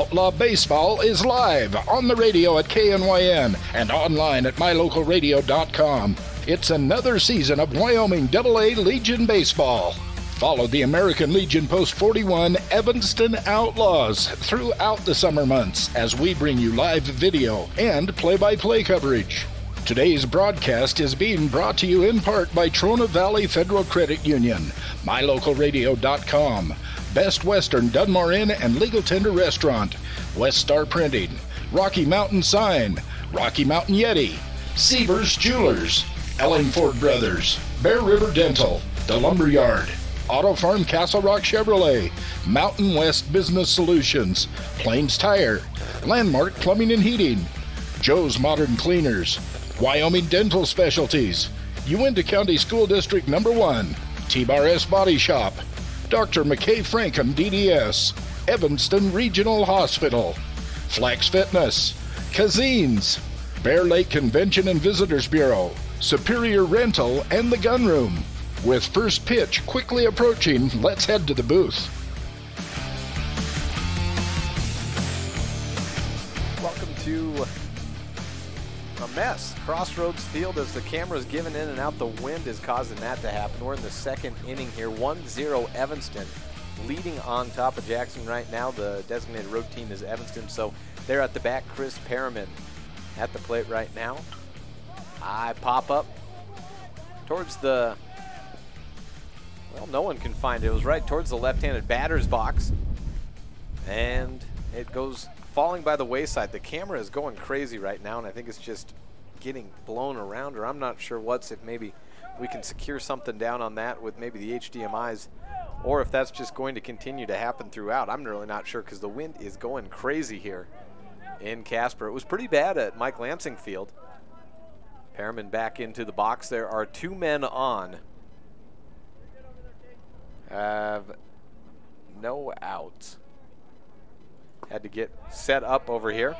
Outlaw Baseball is live on the radio at KNYN and online at mylocalradio.com. It's another season of Wyoming AA Legion Baseball. Follow the American Legion Post 41 Evanston Outlaws throughout the summer months as we bring you live video and play-by-play coverage. Today's broadcast is being brought to you in part by Trona Valley Federal Credit Union, mylocalradio.com, Best Western Dunmore Inn and Legal Tender Restaurant, West Star Printing, Rocky Mountain Sign, Rocky Mountain Yeti, Sievers Jewelers, Ellingford Brothers, Bear River Dental, The Lumberyard, Auto Farm Castle Rock Chevrolet, Mountain West Business Solutions, Plains Tire, Landmark Plumbing and Heating, Joe's Modern Cleaners, Wyoming Dental Specialties, Uinta County School District No. 1, T-Bar-S Body Shop, Dr. McKay Frankham DDS, Evanston Regional Hospital, Flex Fitness, Kazines, Bear Lake Convention and Visitors Bureau, Superior Rental, and the Gun Room. With first pitch quickly approaching, let's head to the booth. Welcome to a mess. Crossroads Field as the camera's giving in and out. The wind is causing that to happen. We're in the second inning here. 1-0 Evanston leading on top of Jackson right now. The designated road team is Evanston, so they're at the back. Chris Perriman at the plate right now. I pop up towards the, well, no one can find it. It was right towards the left-handed batter's box, and it goes falling by the wayside. The camera is going crazy right now, and I think it's just getting blown around, or I'm not sure what's, if maybe we can secure something down on that with maybe the HDMIs, or if that's just going to continue to happen throughout. I'm really not sure because the wind is going crazy here in Casper. It was pretty bad at Mike Lansing Field. Perriman back into the box. There are two men on. Have no outs. Had to get set up over here.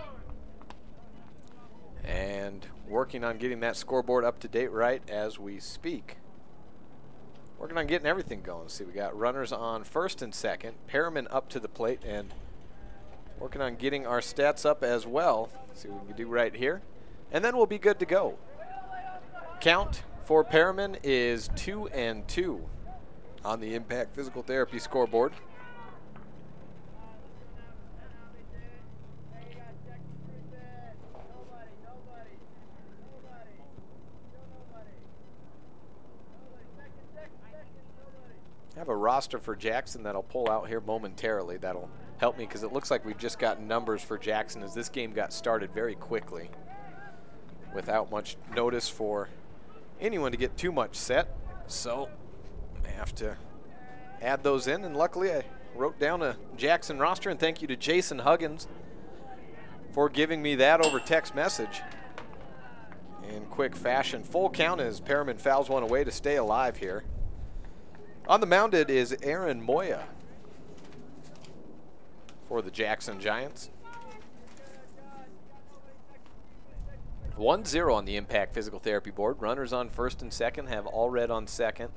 And working on getting that scoreboard up to date right as we speak. Working on getting everything going. See, we got runners on first and second. Perriman up to the plate and working on getting our stats up as well. See what we can do right here. And then we'll be good to go. Count for Perriman is 2-2 on the Impact Physical Therapy scoreboard. I have a roster for Jackson that I'll pull out here momentarily. That'll help me because it looks like we've just got numbers for Jackson as this game got started very quickly without much notice for anyone to get too much set. So I have to add those in, and luckily I wrote down a Jackson roster, and thank you to Jason Huggins for giving me that over text message in quick fashion. Full count as Perriman fouls one away to stay alive here. On the mound it is Aaron Moya for the Jackson Giants. 1-0 on the Impact Physical Therapy board. Runners on first and second have Allred on second.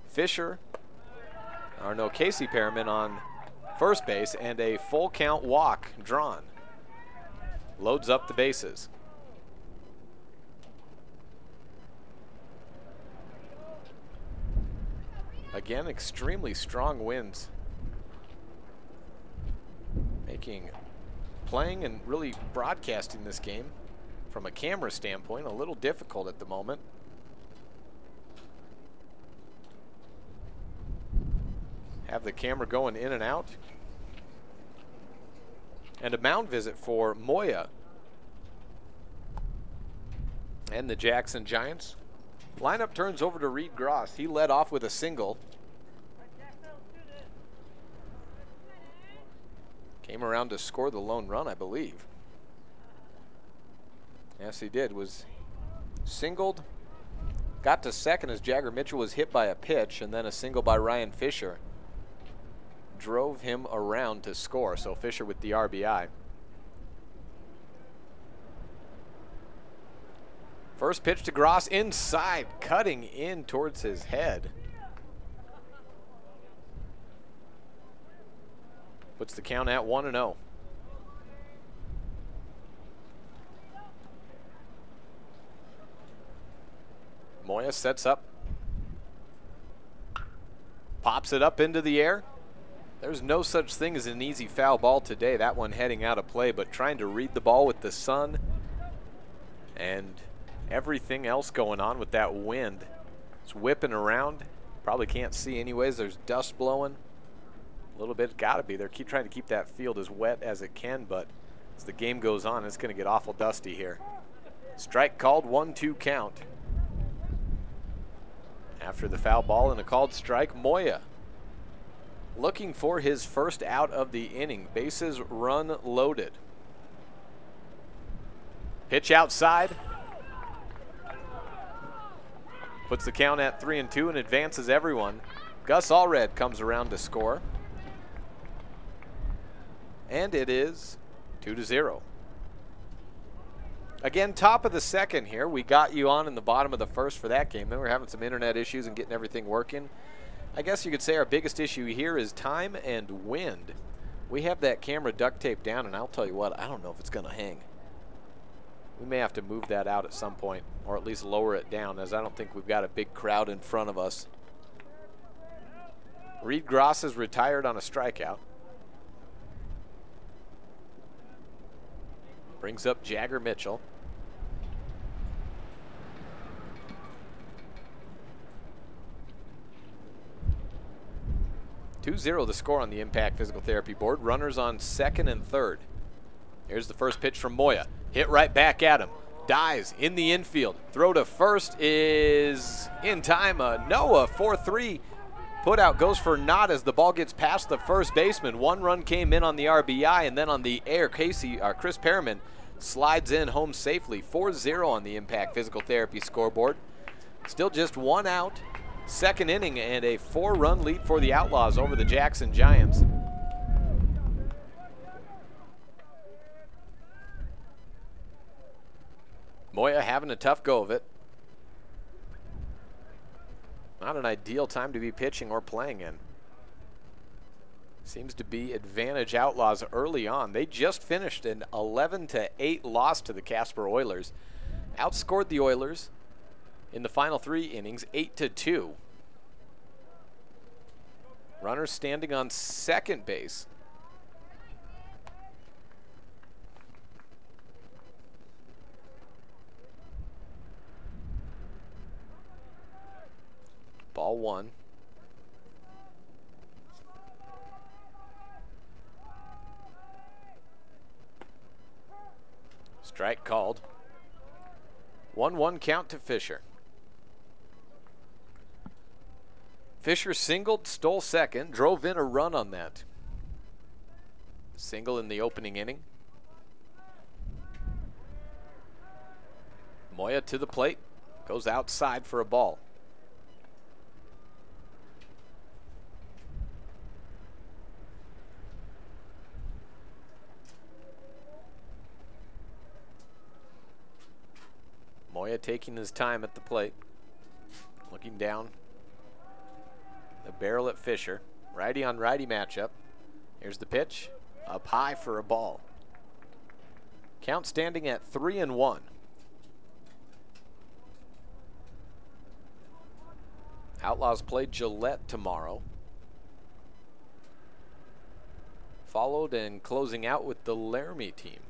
Fisher, or no, Casey Perriman on first base, and a full count walk drawn. Loads up the bases. Again, extremely strong winds, making playing and really broadcasting this game from a camera standpoint a little difficult at the moment. Have the camera going in and out. And a mound visit for Moya and the Jackson Giants. Lineup turns over to Reed Gross. He led off with a single. Came around to score the lone run, I believe. Yes, he did. Was singled. Got to second as Jagger Mitchell was hit by a pitch, and then a single by Ryan Fisher drove him around to score. So Fisher with the RBI. First pitch to Gross inside, cutting in towards his head. Puts the count at 1-0. Moya sets up. Pops it up into the air. There's no such thing as an easy foul ball today. That one heading out of play, but trying to read the ball with the sun and everything else going on with that wind. It's whipping around. Probably can't see anyways. There's dust blowing. A little bit, gotta be. They're trying to keep that field as wet as it can, but as the game goes on, it's gonna get awful dusty here. Strike called, 1-2 count. After the foul ball and a called strike, Moya looking for his first out of the inning. Bases run loaded. Pitch outside. Puts the count at 3-2 and advances everyone. Gus Allred comes around to score. And it is 2-0. Again, top of the second here. We got you on in the bottom of the first for that game. Then we're having some internet issues and getting everything working. I guess you could say our biggest issue here is time and wind. We have that camera duct taped down, and I'll tell you what, I don't know if it's going to hang. We may have to move that out at some point, or at least lower it down, as I don't think we've got a big crowd in front of us. Reed Gross is retired on a strikeout. Brings up Jagger Mitchell. (2-0) the score on the Impact Physical Therapy board. Runners on second and third. Here's the first pitch from Moya. Hit right back at him. Dives in the infield. Throw to first is in time. Noah 4-3. Put out goes for naught as the ball gets past the first baseman. One run came in on the RBI, and then on the air, Chris Perriman slides in home safely. 4-0 on the Impact Physical Therapy scoreboard. Still just one out. Second inning and a 4-run lead for the Outlaws over the Jackson Giants. Moya having a tough go of it. Not an ideal time to be pitching or playing in. Seems to be advantage Outlaws early on. They just finished an 11-8 loss to the Casper Oilers. Outscored the Oilers in the final 3 innings, 8-2. Runners standing on second base. Ball 1. Strike called. 1-1 count to Fisher. Fisher singled, stole second, drove in a run on that. Single in the opening inning. Moya to the plate, goes outside for a ball. Moya taking his time at the plate, looking down. The barrel at Fisher. Righty on righty matchup. Here's the pitch. Up high for a ball. Count standing at 3-1. Outlaws play Gillette tomorrow. Followed and closing out with the Laramie team.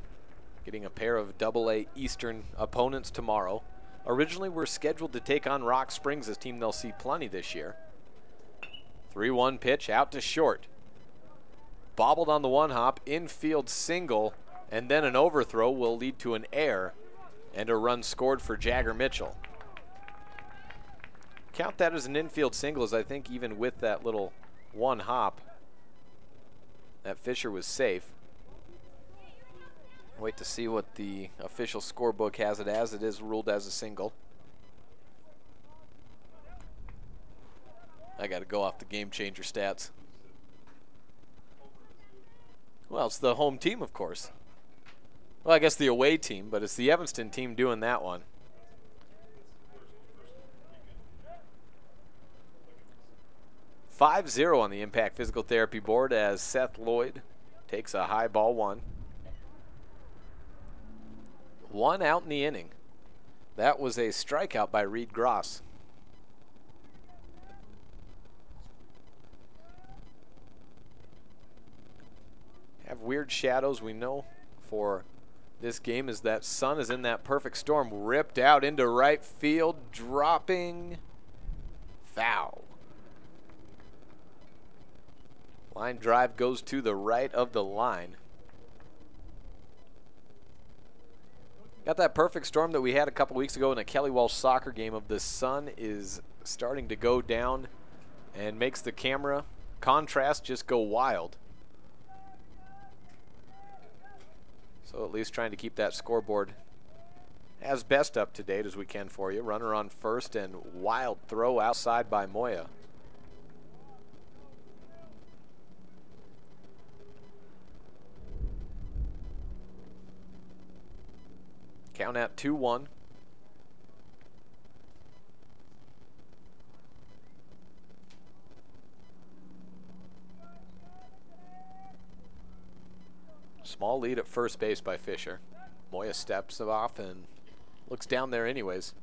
Getting a pair of AA Eastern opponents tomorrow. Originally we're scheduled to take on Rock Springs, a team they'll see plenty this year. 3-1 pitch out to short. Bobbled on the one hop, infield single, and then an overthrow will lead to an error and a run scored for Jagger Mitchell. Count that as an infield single, as I think even with that little one hop, that Fisher was safe. Wait to see what the official scorebook has it as. It is ruled as a single. I got to go off the game changer stats. Well, it's the home team, of course. Well, I guess the away team, but it's the Evanston team doing that one. (5-0) on the Impact Physical Therapy board as Seth Lloyd takes a high ball 1. 1 out in the inning. That was a strikeout by Reed Gross. have weird shadows. We know for this game is that sun is in that perfect storm. Ripped out into right field, dropping, foul. Line drive goes to the right of the line. Got that perfect storm that we had a couple weeks ago in a Kelly Walsh soccer game of the sun is starting to go down and makes the camera contrast just go wild. So at least trying to keep that scoreboard as best up to date as we can for you. Runner on first and wild throw outside by Moya. Count at 2-1. Small lead at first base by Fisher. Moya steps off and looks down there anyways.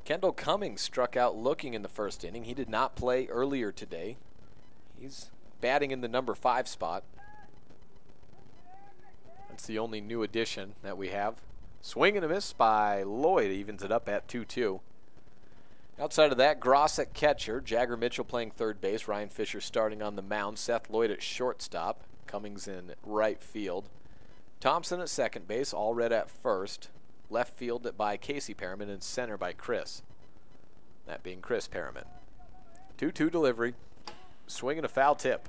Kendall Cummings struck out looking in the first inning. He did not play earlier today. He's batting in the number 5 spot. That's the only new addition that we have. Swing and a miss by Lloyd, evens it up at 2-2. Outside of that, Gross at catcher, Jagger Mitchell playing third base, Ryan Fisher starting on the mound, Seth Lloyd at shortstop, Cummings in right field, Thompson at second base, Allred at first, left field by Casey Perriman, and center by Chris. That being Chris Perriman. 2-2 delivery, swing and a foul tip.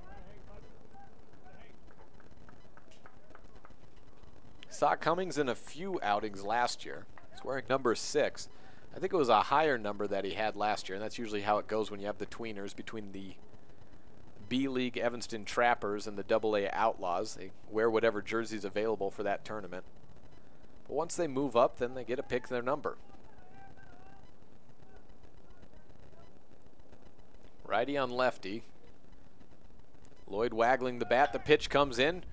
Saw Cummings in a few outings last year. He's wearing number 6. I think it was a higher number that he had last year, and that's usually how it goes when you have the tweeners between the B-League Evanston Trappers and the AA Outlaws. They wear whatever jerseys available for that tournament. But once they move up, then they get to pick their number. Righty on lefty. Lloyd waggling the bat. The pitch comes in.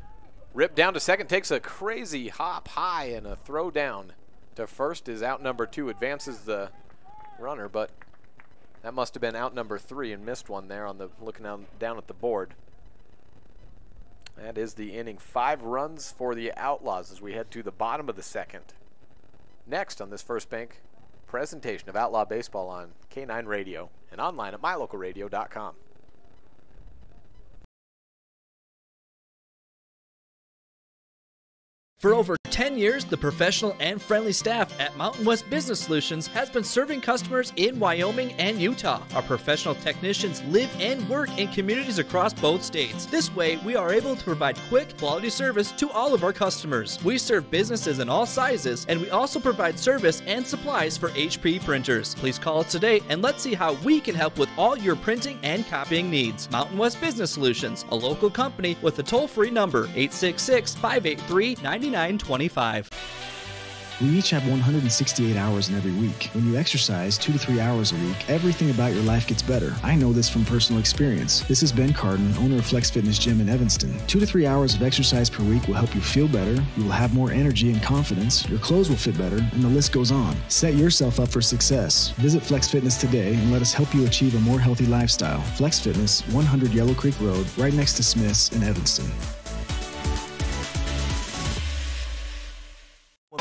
Ripped down to second, takes a crazy hop high, and a throw down to first is out number 2. Advances the runner, but that must have been out number 3 and missed one there on the looking down at the board. That is the inning. 5 runs for the Outlaws as we head to the bottom of the second. Next on this First Bank presentation of Outlaw Baseball on K9 Radio and online at mylocalradio.com. For over 10 years, the professional and friendly staff at Mountain West Business Solutions has been serving customers in Wyoming and Utah. Our professional technicians live and work in communities across both states. This way, we are able to provide quick, quality service to all of our customers. We serve businesses in all sizes, and we also provide service and supplies for HP printers. Please call us today and let's see how we can help with all your printing and copying needs. Mountain West Business Solutions, a local company with a toll-free number, 866-583-9925. We each have 168 hours in every week. When you exercise 2 to 3 hours a week, everything about your life gets better. I know this from personal experience. This is Ben Carden, owner of Flex Fitness Gym in Evanston. 2 to 3 hours of exercise per week will help you feel better, you will have more energy and confidence, your clothes will fit better, and the list goes on. Set yourself up for success. Visit Flex Fitness today and let us help you achieve a more healthy lifestyle. Flex Fitness, 100 Yellow Creek Road, right next to Smith's in Evanston.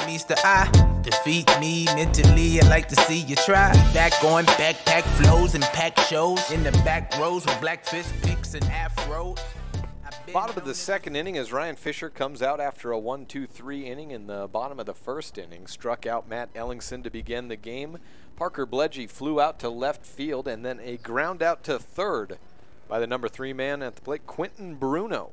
Meets the eye, defeat me mentally. I like to see you try. Back on backpack flows and pack shows in the back rows with black fist picks and afros. Bottom of the second inning as Ryan Fisher comes out after a 1-2-3 inning in the bottom of the first inning. Struck out Matt Ellingson to begin the game. Parker Bledgy flew out to left field and then a ground out to third by the number 3 man at the plate, Quentin Bruno.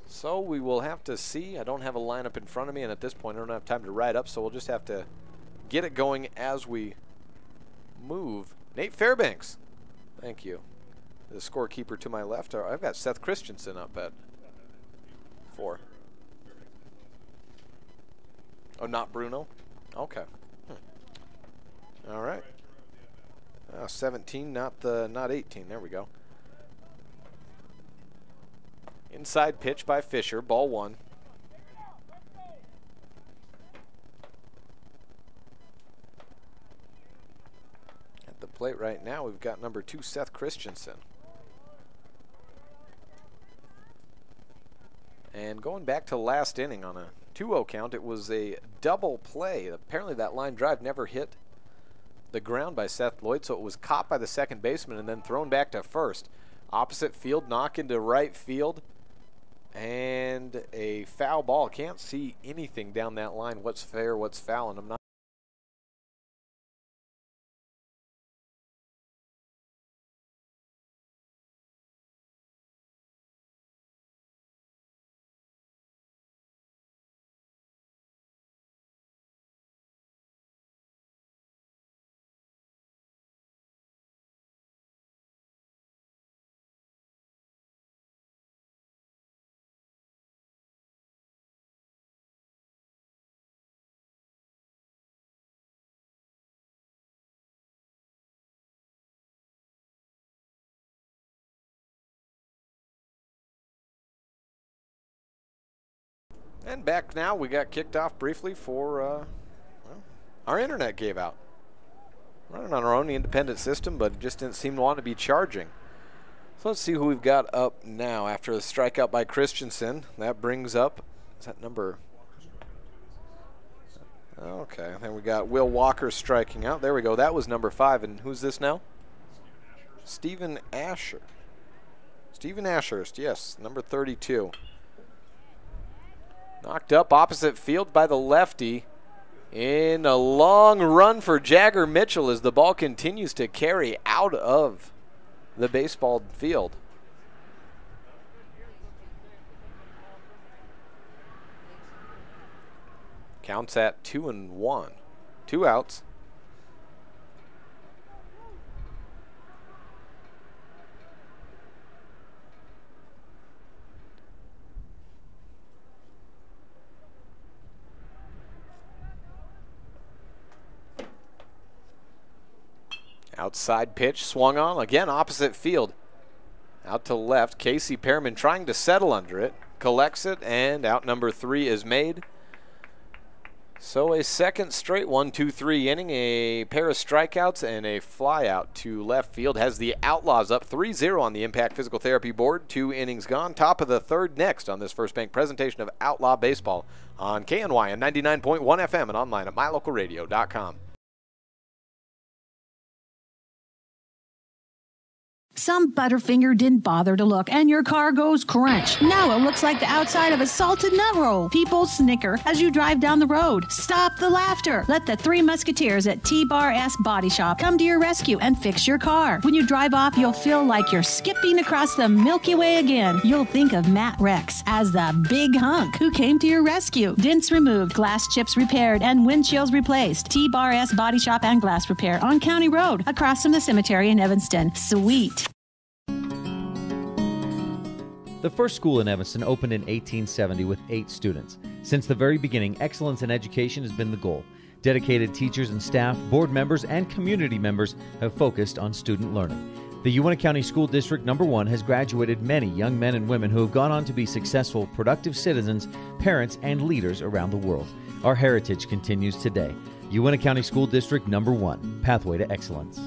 So we will have to see. I don't have a lineup in front of me, and at this point I don't have time to write up, so we'll just have to get it going as we move. Nate Fairbanks, thank you. The scorekeeper to my left. I've got Seth Christensen up at 4. Oh, not Bruno? Okay. All right. 17, not 18. There we go. Inside pitch by Fisher, ball 1. At the plate right now, we've got number 2, Seth Christensen. going back to last inning on a 2-0 count, it was a double play. Apparently that line drive never hit the ground by Seth Lloyd, so it was caught by the second baseman and then thrown back to first. Opposite field, knock into right field, and a foul ball. Can't see anything down that line. What's fair, what's foul, and I'm not. And back now, we got kicked off briefly for, well, our internet gave out. Running on our own independent system, but it just didn't seem to want to be charging. So let's see who we've got up now after the strikeout by Christensen. That brings up, is that number? Okay, then we got Will Walker striking out. There we go, that was number 5, and who's this now? Stephen Asher. Stephen Ashurst, yes, number 32. Knocked up opposite field by the lefty in a long run for Jagger Mitchell as the ball continues to carry out of the baseball field. Counts at 2-1. 2 outs. Outside pitch swung on, again opposite field. Out to left, Casey Pearman trying to settle under it. Collects it, and out number 3 is made. So a second straight 1-2-3 inning, a pair of strikeouts and a fly out to left field has the Outlaws up 3-0 on the Impact Physical Therapy board. 2 innings gone. Top of the 3rd next on this First Bank presentation of Outlaw Baseball on KNY and 99.1 FM and online at mylocalradio.com. Some Butterfinger didn't bother to look, and your car goes crunch. Now it looks like the outside of a salted nut roll. People snicker as you drive down the road. Stop the laughter. Let the 3 Musketeers at T-Bar S Body Shop come to your rescue and fix your car. When you drive off, you'll feel like you're skipping across the Milky Way again. You'll think of Matt Rex as the big hunk who came to your rescue. Dents removed, glass chips repaired, and windshields replaced. T-Bar S Body Shop and Glass Repair on County Road, across from the cemetery in Evanston. Sweet. The first school in Evanston opened in 1870 with 8 students. Since the very beginning, excellence in education has been the goal. Dedicated teachers and staff, board members, and community members have focused on student learning. The Uintah County School District No. 1 has graduated many young men and women who have gone on to be successful, productive citizens, parents, and leaders around the world. Our heritage continues today. Uintah County School District No. 1, Pathway to Excellence.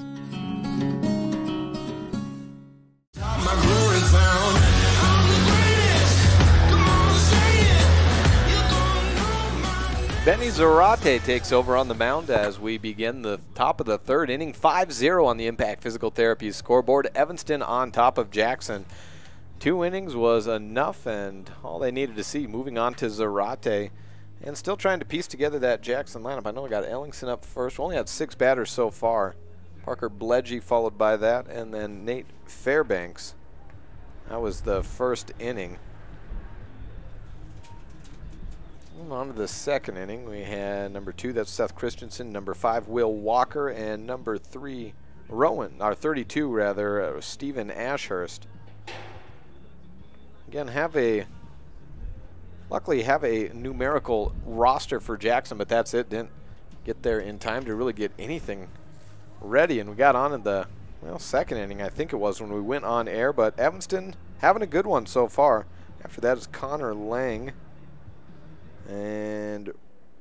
Benny Zarate takes over on the mound as we begin the top of the 3rd inning. 5-0 on the Impact Physical Therapy scoreboard. Evanston on top of Jackson. 2 innings was enough, and all they needed to see. Moving on to Zarate, and still trying to piece together that Jackson lineup. I know we got Ellingson up first. We only had 6 batters so far. Parker Bledgy followed by that, and then Nate Fairbanks. That was the first inning. On to the 2nd inning, we had number 2, that's Seth Christensen, number 5, Will Walker, and number 3, Rowan, or 32 rather, Stephen Ashurst. Again, luckily have a numerical roster for Jackson, but that's it. Didn't get there in time to really get anything ready, and we got on in the, well, 2nd inning, I think it was, when we went on air, but Evanston having a good one so far. After that is Connor Lang. And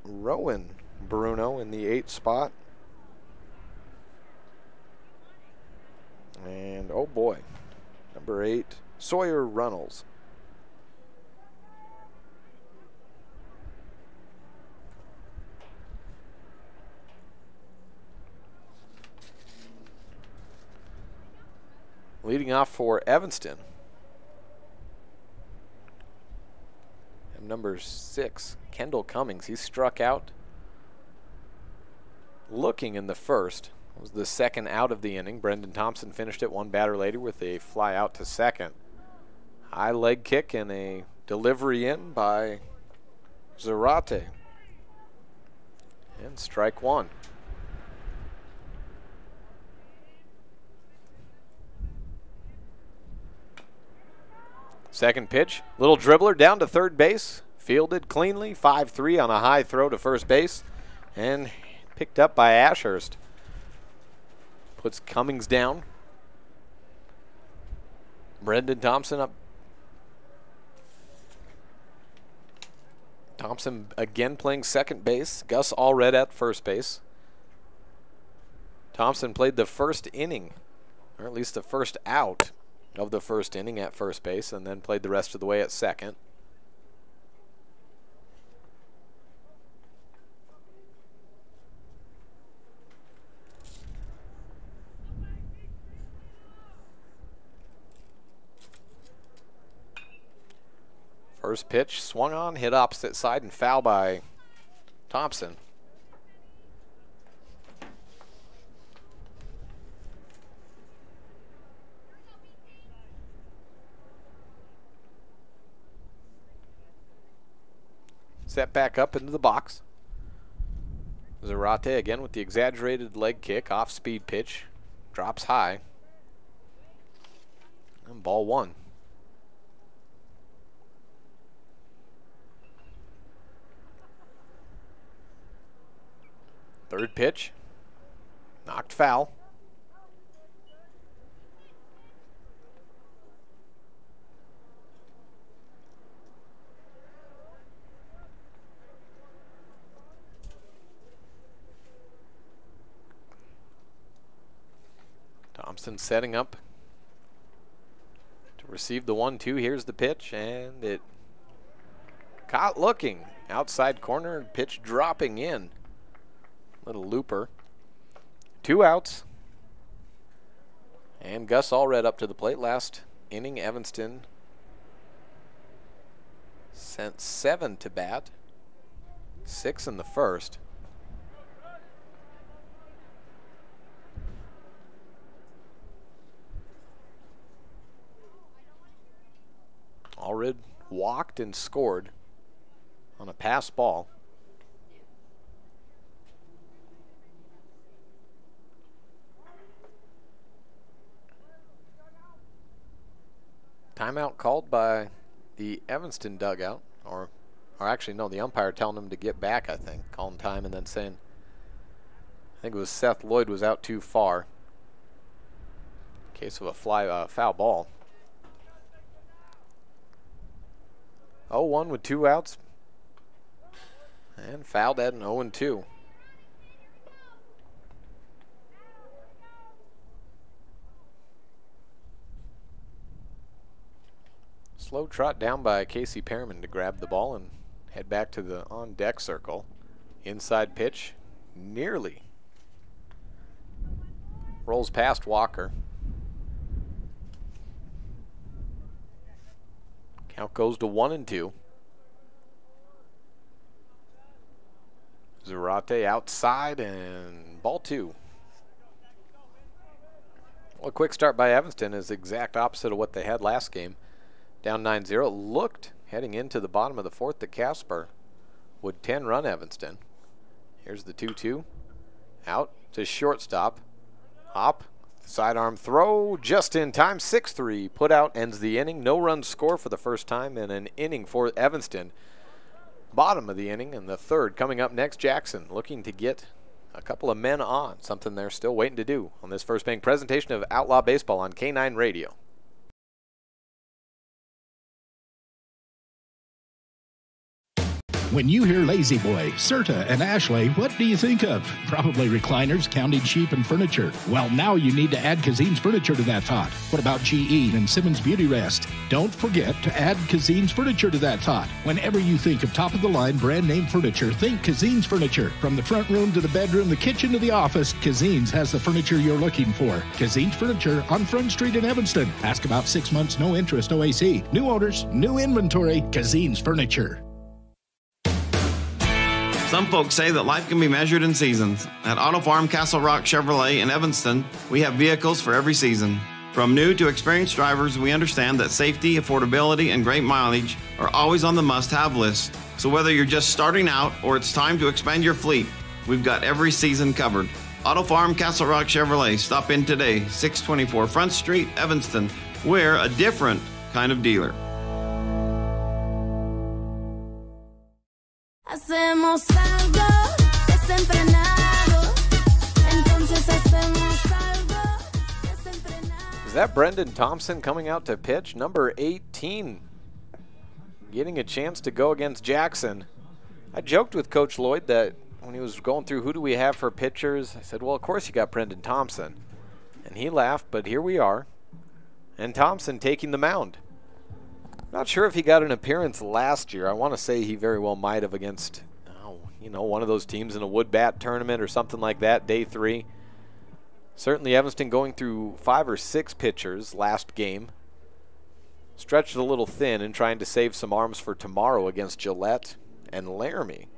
Rowan Bruno in the 8th spot. And, oh boy, number 8, Sawyer Runnels. Leading off for Evanston. And number 6, Kendall Cummings. He struck out looking in the first. It was the second out of the inning. Brendan Thompson finished it one batter later with a fly out to second. High leg kick and a delivery in by Zarate. And strike one. Second pitch, little dribbler down to third base, fielded cleanly, 5-3 on a high throw to first base, and picked up by Ashurst. Puts Cummings down. Brendan Thompson up. Thompson again playing second base. Gus Allred at first base. Thompson played the first inning, or at least the first out of the first inning at first base, and then played the rest of the way at second. First pitch swung on, hit opposite side, and foul by Thompson. Set back up into the box. Zarate again with the exaggerated leg kick, off-speed pitch, drops high, and ball one. Third pitch, knocked foul. Thompson setting up to receive the 1-2. Here's the pitch, and it caught looking. Outside corner, pitch dropping in. Little looper. 2 outs. And Gus Allred up to the plate. Last inning, Evanston sent 7 to bat. 6 in the first. Allred walked and scored on a pass ball. Timeout called by the Evanston dugout, or actually no, the umpire telling him to get back, I think. Calling time and then saying, I think it was Seth Lloyd was out too far. In case of a foul ball. 0-1 with 2 outs. And fouled at an 0-2. Slow trot down by Casey Perriman to grab the ball and head back to the on-deck circle. Inside pitch, nearly rolls past Walker. Count goes to 1-2. Zarate outside and ball 2. Well, a quick start by Evanston is the exact opposite of what they had last game. Down 9-0. Looked heading into the bottom of the 4th that Casper would 10-run Evanston. Here's the 2-2. Out to shortstop. Hop. Sidearm throw just in time. 6-3. Put out ends the inning. No run score for the first time in an inning for Evanston. Bottom of the inning and the 3rd coming up next. Jackson looking to get a couple of men on. Something they're still waiting to do on this First Bank presentation of Outlaw Baseball on K9 Radio. When you hear Lazy Boy, Serta, and Ashley, what do you think of? Probably recliners, counting sheep, and furniture. Well, now you need to add Kazine's Furniture to that thought. What about GE and Simmons Beauty Rest? Don't forget to add Kazine's Furniture to that thought. Whenever you think of top-of-the-line brand-name furniture, think Kazine's Furniture. From the front room to the bedroom, the kitchen to the office, Kazine's has the furniture you're looking for. Kazine's Furniture on Front Street in Evanston. Ask about 6 months, no interest, OAC. New owners, new inventory, Kazine's Furniture. Some folks say that life can be measured in seasons. At Auto Farm Castle Rock Chevrolet in Evanston, we have vehicles for every season. From new to experienced drivers, we understand that safety, affordability, and great mileage are always on the must-have list. So whether you're just starting out or it's time to expand your fleet, we've got every season covered. Auto Farm Castle Rock Chevrolet. Stop in today, 624 Front Street, Evanston. We're a different kind of dealer. Hacemos algo desenfrenado. Entonces hacemos algo desenfrenado. Is that Brendan Thompson coming out to pitch? Number 18. Getting a chance to go against Jackson. I joked with Coach Lloyd that when he was going through who do we have for pitchers, I said, well, of course you got Brendan Thompson. And he laughed, but here we are. And Thompson taking the mound. Not sure if he got an appearance last year. I want to say he very well might have against, one of those teams in a wood bat tournament or something like that, day 3. Certainly Evanston going through 5 or 6 pitchers last game. Stretched a little thin and trying to save some arms for tomorrow against Gillette and Laramie.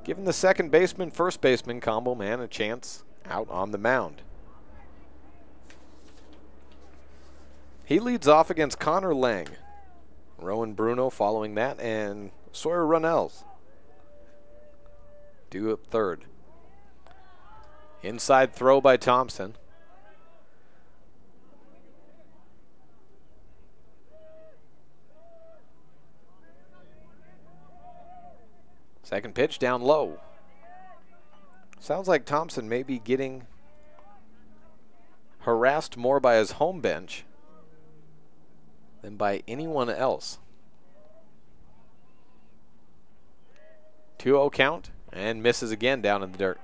Giving the second baseman, first baseman combo man a chance out on the mound. He leads off against Connor Lang. Rowan Bruno following that, and Sawyer Runnels due at third. Inside throw by Thompson. Second pitch down low. Sounds like Thompson may be getting harassed more by his home bench than by anyone else. 2-0 count and misses again down in the dirt.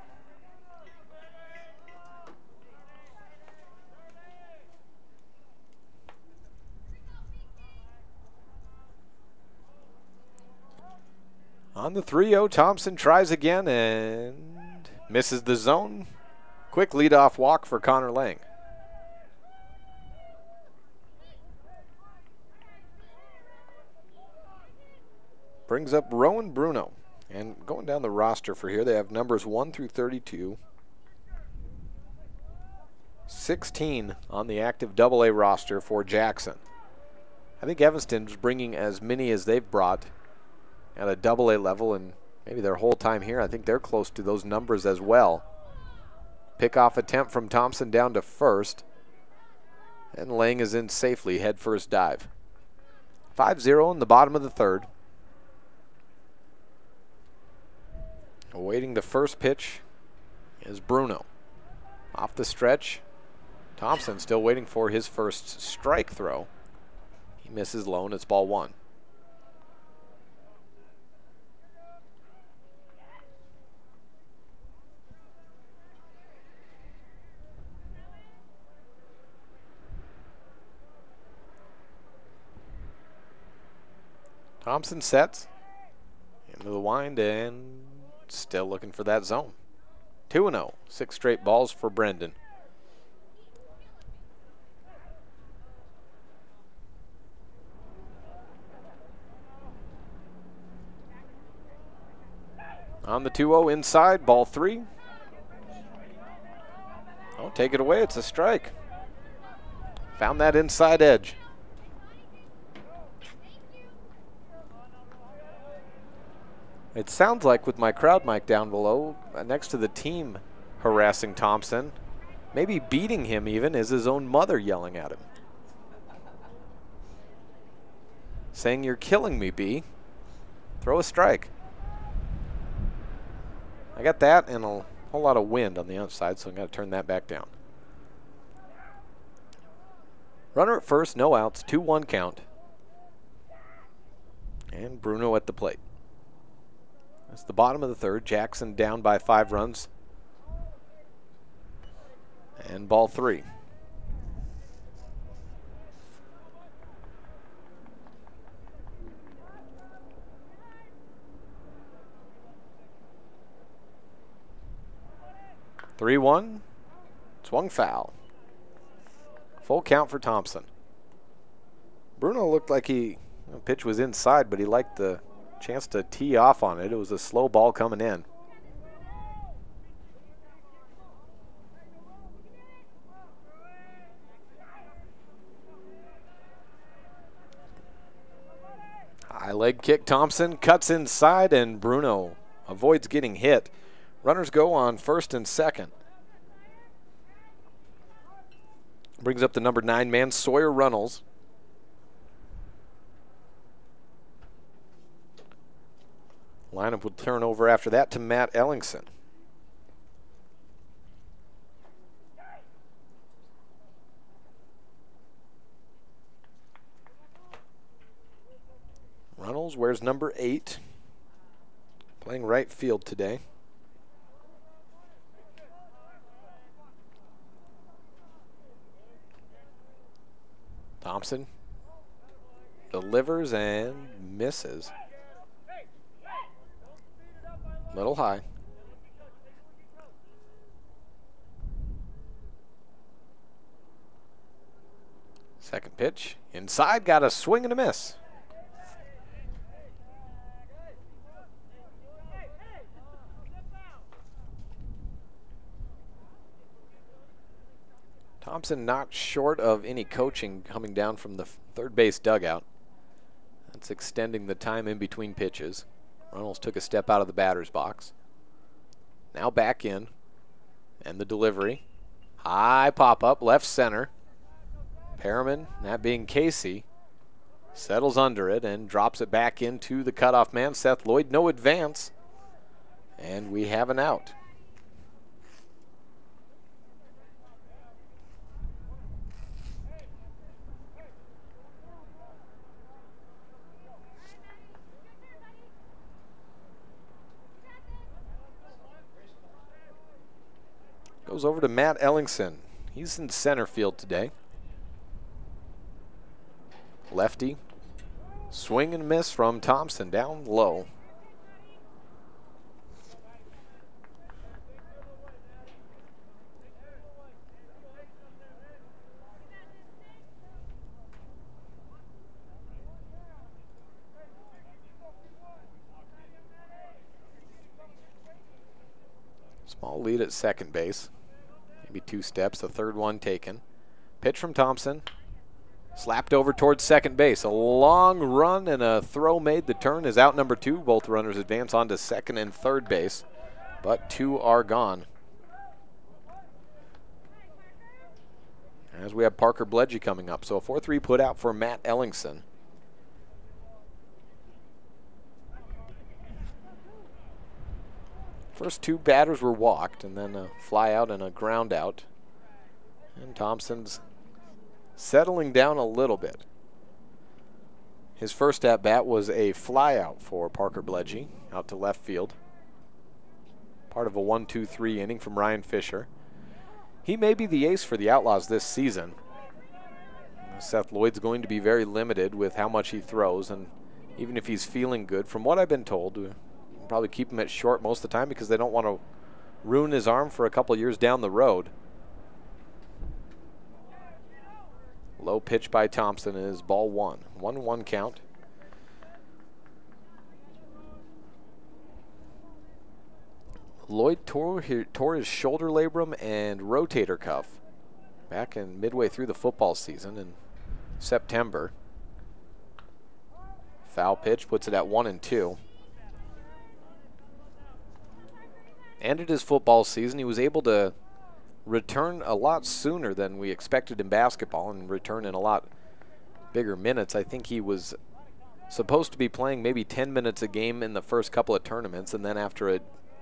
On the 3-0, Thompson tries again and misses the zone. Quick leadoff walk for Connor Lang. Brings up Rowan Bruno. And going down the roster for here, they have numbers 1 through 32. 16 on the active AA roster for Jackson. I think Evanston's bringing as many as they've brought at a AA level, and maybe their whole time here. I think they're close to those numbers as well. Pickoff attempt from Thompson down to first. And Lang is in safely, head first dive. 5-0 in the bottom of the third. Awaiting the first pitch is Bruno. Off the stretch, Thompson still waiting for his first strike throw. He misses low and it's ball 1. Thompson sets into the wind and still looking for that zone. 2-0, 6 straight balls for Brendan. On the 2-0 inside, ball 3. Oh, take it away, it's a strike. Found that inside edge. It sounds like with my crowd mic down below, next to the team harassing Thompson, maybe beating him even, is his own mother yelling at him. Saying, "You're killing me, B. Throw a strike." I got that and a whole lot of wind on the outside, so I'm going to turn that back down. Runner at first, no outs, 2-1 count. And Bruno at the plate. It's the bottom of the third. Jackson down by 5 runs. And ball 3. Three one, swung foul. Full count for Thompson. Bruno looked like the pitch was inside, but he liked the chance to tee off on it. It was a slow ball coming in. High leg kick, Thompson cuts inside, and Bruno avoids getting hit. Runners go on first and second. Brings up the number 9 man, Sawyer Runnels. Lineup would turn over after that to Matt Ellingson. Runnels wears number 8. Playing right field today. Thompson delivers and misses. Little high. Second pitch. Inside, got a swing and a miss. Thompson not short of any coaching coming down from the third base dugout. That's extending the time in between pitches. Runnels took a step out of the batter's box. Now back in. And the delivery. High pop-up, left center. Perriman, that being Casey, settles under it and drops it back into the cutoff man, Seth Lloyd. No advance. And we have an out. Goes over to Matt Ellingson. He's in center field today. Lefty. Swing and miss from Thompson down low. Small lead at second base. Maybe 2 steps, the third one taken. Pitch from Thompson. Slapped over towards second base. A long run and a throw made. The turn is out number 2. Both runners advance on to second and third base, but 2 are gone. As we have Parker Bledgy coming up. So a 4-3 put out for Matt Ellingson. First 2 batters were walked, and then a fly out and a ground out. And Thompson's settling down a little bit. His first at-bat was a fly out for Parker Bledgy out to left field. Part of a 1-2-3 inning from Ryan Fisher. He may be the ace for the Outlaws this season. Seth Lloyd's going to be very limited with how much he throws, and even if he's feeling good, from what I've been told, probably keep him at short most of the time because they don't want to ruin his arm for a couple years down the road. Low pitch by Thompson is ball 1. 1-1 count. Lloyd tore his shoulder labrum and rotator cuff back in midway through the football season in September. Foul pitch puts it at 1-2. Ended his football season. He was able to return a lot sooner than we expected in basketball and return in a lot bigger minutes. I think he was supposed to be playing maybe 10 minutes a game in the first couple of tournaments, and then after a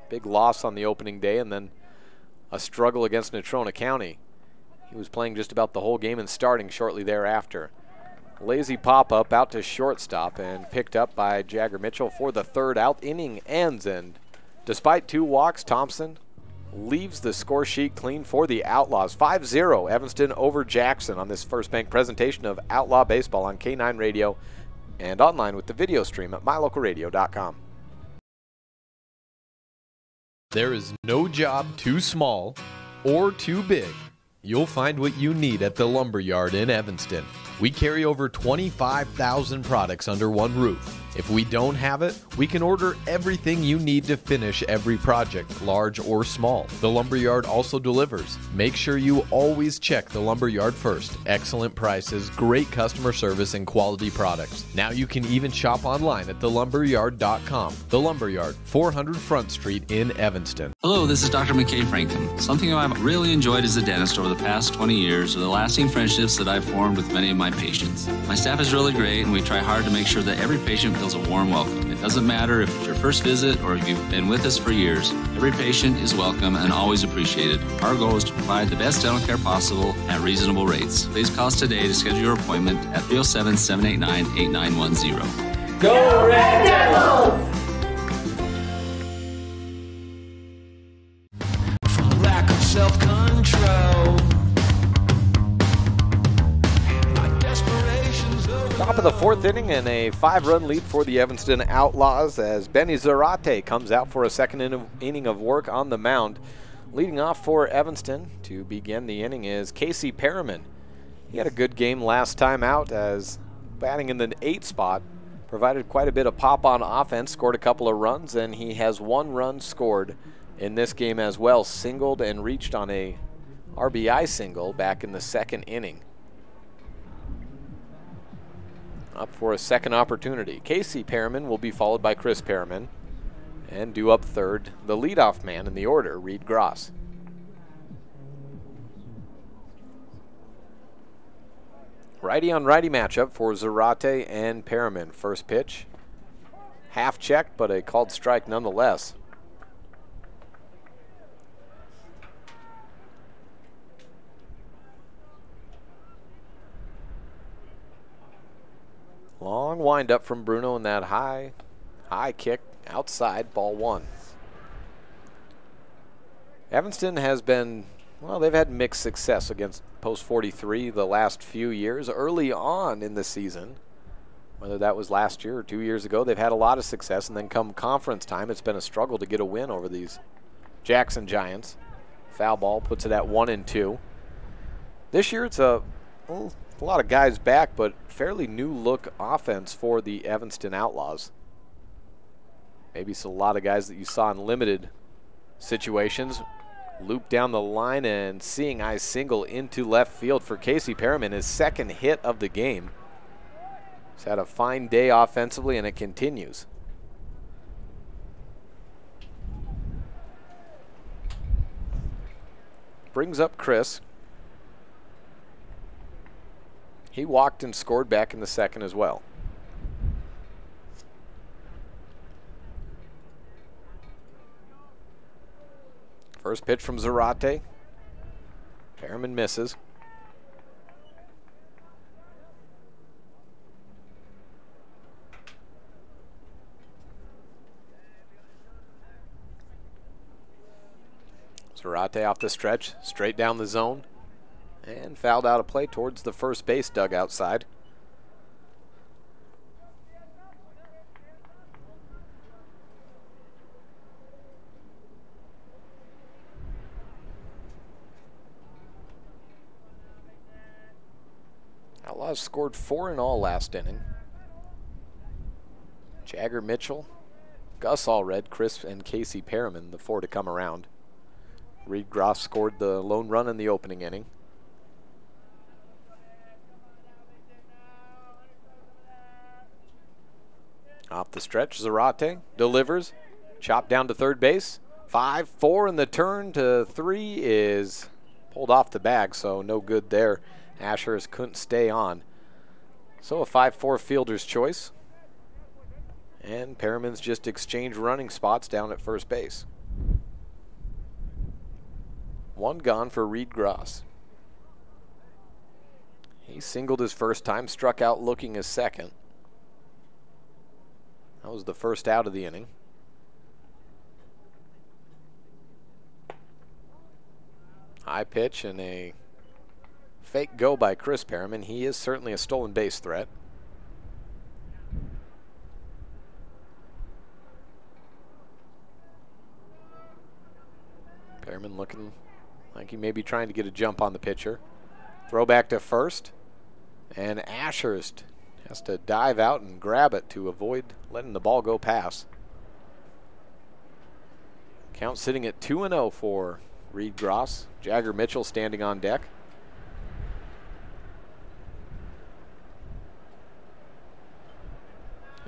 big loss on the opening day and then a struggle against Natrona County, he was playing just about the whole game and starting shortly thereafter. Lazy pop-up out to shortstop and picked up by Jagger Mitchell for the third out. Inning ends, and despite 2 walks, Thompson leaves the score sheet clean for the Outlaws. 5-0 Evanston over Jackson on this First Bank presentation of Outlaw Baseball on K9 Radio and online with the video stream at mylocalradio.com. There is no job too small or too big. You'll find what you need at the Lumberyard in Evanston. We carry over 25,000 products under one roof. If we don't have it, we can order everything you need to finish every project, large or small. The Lumberyard also delivers. Make sure you always check the Lumberyard first. Excellent prices, great customer service, and quality products. Now you can even shop online at thelumberyard.com. The Lumberyard, 400 Front Street in Evanston. Hello, this is Dr. McKay Franklin. Something I've really enjoyed as a dentist over the past 20 years are the lasting friendships that I've formed with many of my patients. My staff is really great, and we try hard to make sure that every patient feels a warm welcome. It doesn't matter if it's your first visit or if you've been with us for years. Every patient is welcome and always appreciated. Our goal is to provide the best dental care possible at reasonable rates. Please call us today to schedule your appointment at 307-789-8910. Go Red Devils! From lack of self-control, my desperation's over. Top of the 4th inning and a 5-run lead for the Evanston Outlaws as Benny Zarate comes out for a second inning of work on the mound. Leading off for Evanston to begin the inning is Casey Perriman. He had a good game last time out as batting in the 8 spot. Provided quite a bit of pop on offense, scored a couple of runs, and he has 1 run scored in this game as well. Singled and reached on a RBI single back in the 2nd inning. Up for a second opportunity. Casey Perriman will be followed by Chris Perriman. And due up third, the leadoff man in the order, Reed Gross. Righty on righty matchup for Zarate and Perriman. First pitch, half checked, but a called strike nonetheless. Long windup from Bruno in that high kick outside, ball 1. Evanston has been, well, they've had mixed success against Post 43 the last few years. Early on in the season, whether that was last year or 2 years ago, they've had a lot of success, and then come conference time, it's been a struggle to get a win over these Jackson Giants. Foul ball puts it at 1-2. This year it's a lot of guys back, but fairly new look offense for the Evanston Outlaws. Maybe it's a lot of guys that you saw in limited situations. Loop down the line and seeing eye single into left field for Casey Perriman, his 2nd hit of the game. He's had a fine day offensively, and it continues. Brings up Chris. He walked and scored back in the 2nd as well. First pitch from Zarate. Perriman misses. Zarate off the stretch, straight down the zone, and fouled out of play towards the first base dugout side. Outlaws scored 4 in all last inning. Jagger Mitchell, Gus Allred, Chris, and Casey Perriman, the 4 to come around. Reed Gross scored the lone run in the opening inning. Off the stretch, Zarate delivers, chopped down to third base. 5-4, and the turn to 3 is pulled off the bag, so no good there. Ashurst couldn't stay on. So a 5-4 fielder's choice. And Perriman's just exchanged running spots down at first base. 1 gone for Reed Gross. He singled his first time, struck out looking his second. That was the first out of the inning. High pitch and a fake go by Chris Perriman. He is certainly a stolen base threat. Perriman looking like he may be trying to get a jump on the pitcher. Throw back to first. And Ashurst has to dive out and grab it to avoid letting the ball go past. Count sitting at 2-0 for Reed Gross. Jagger Mitchell standing on deck.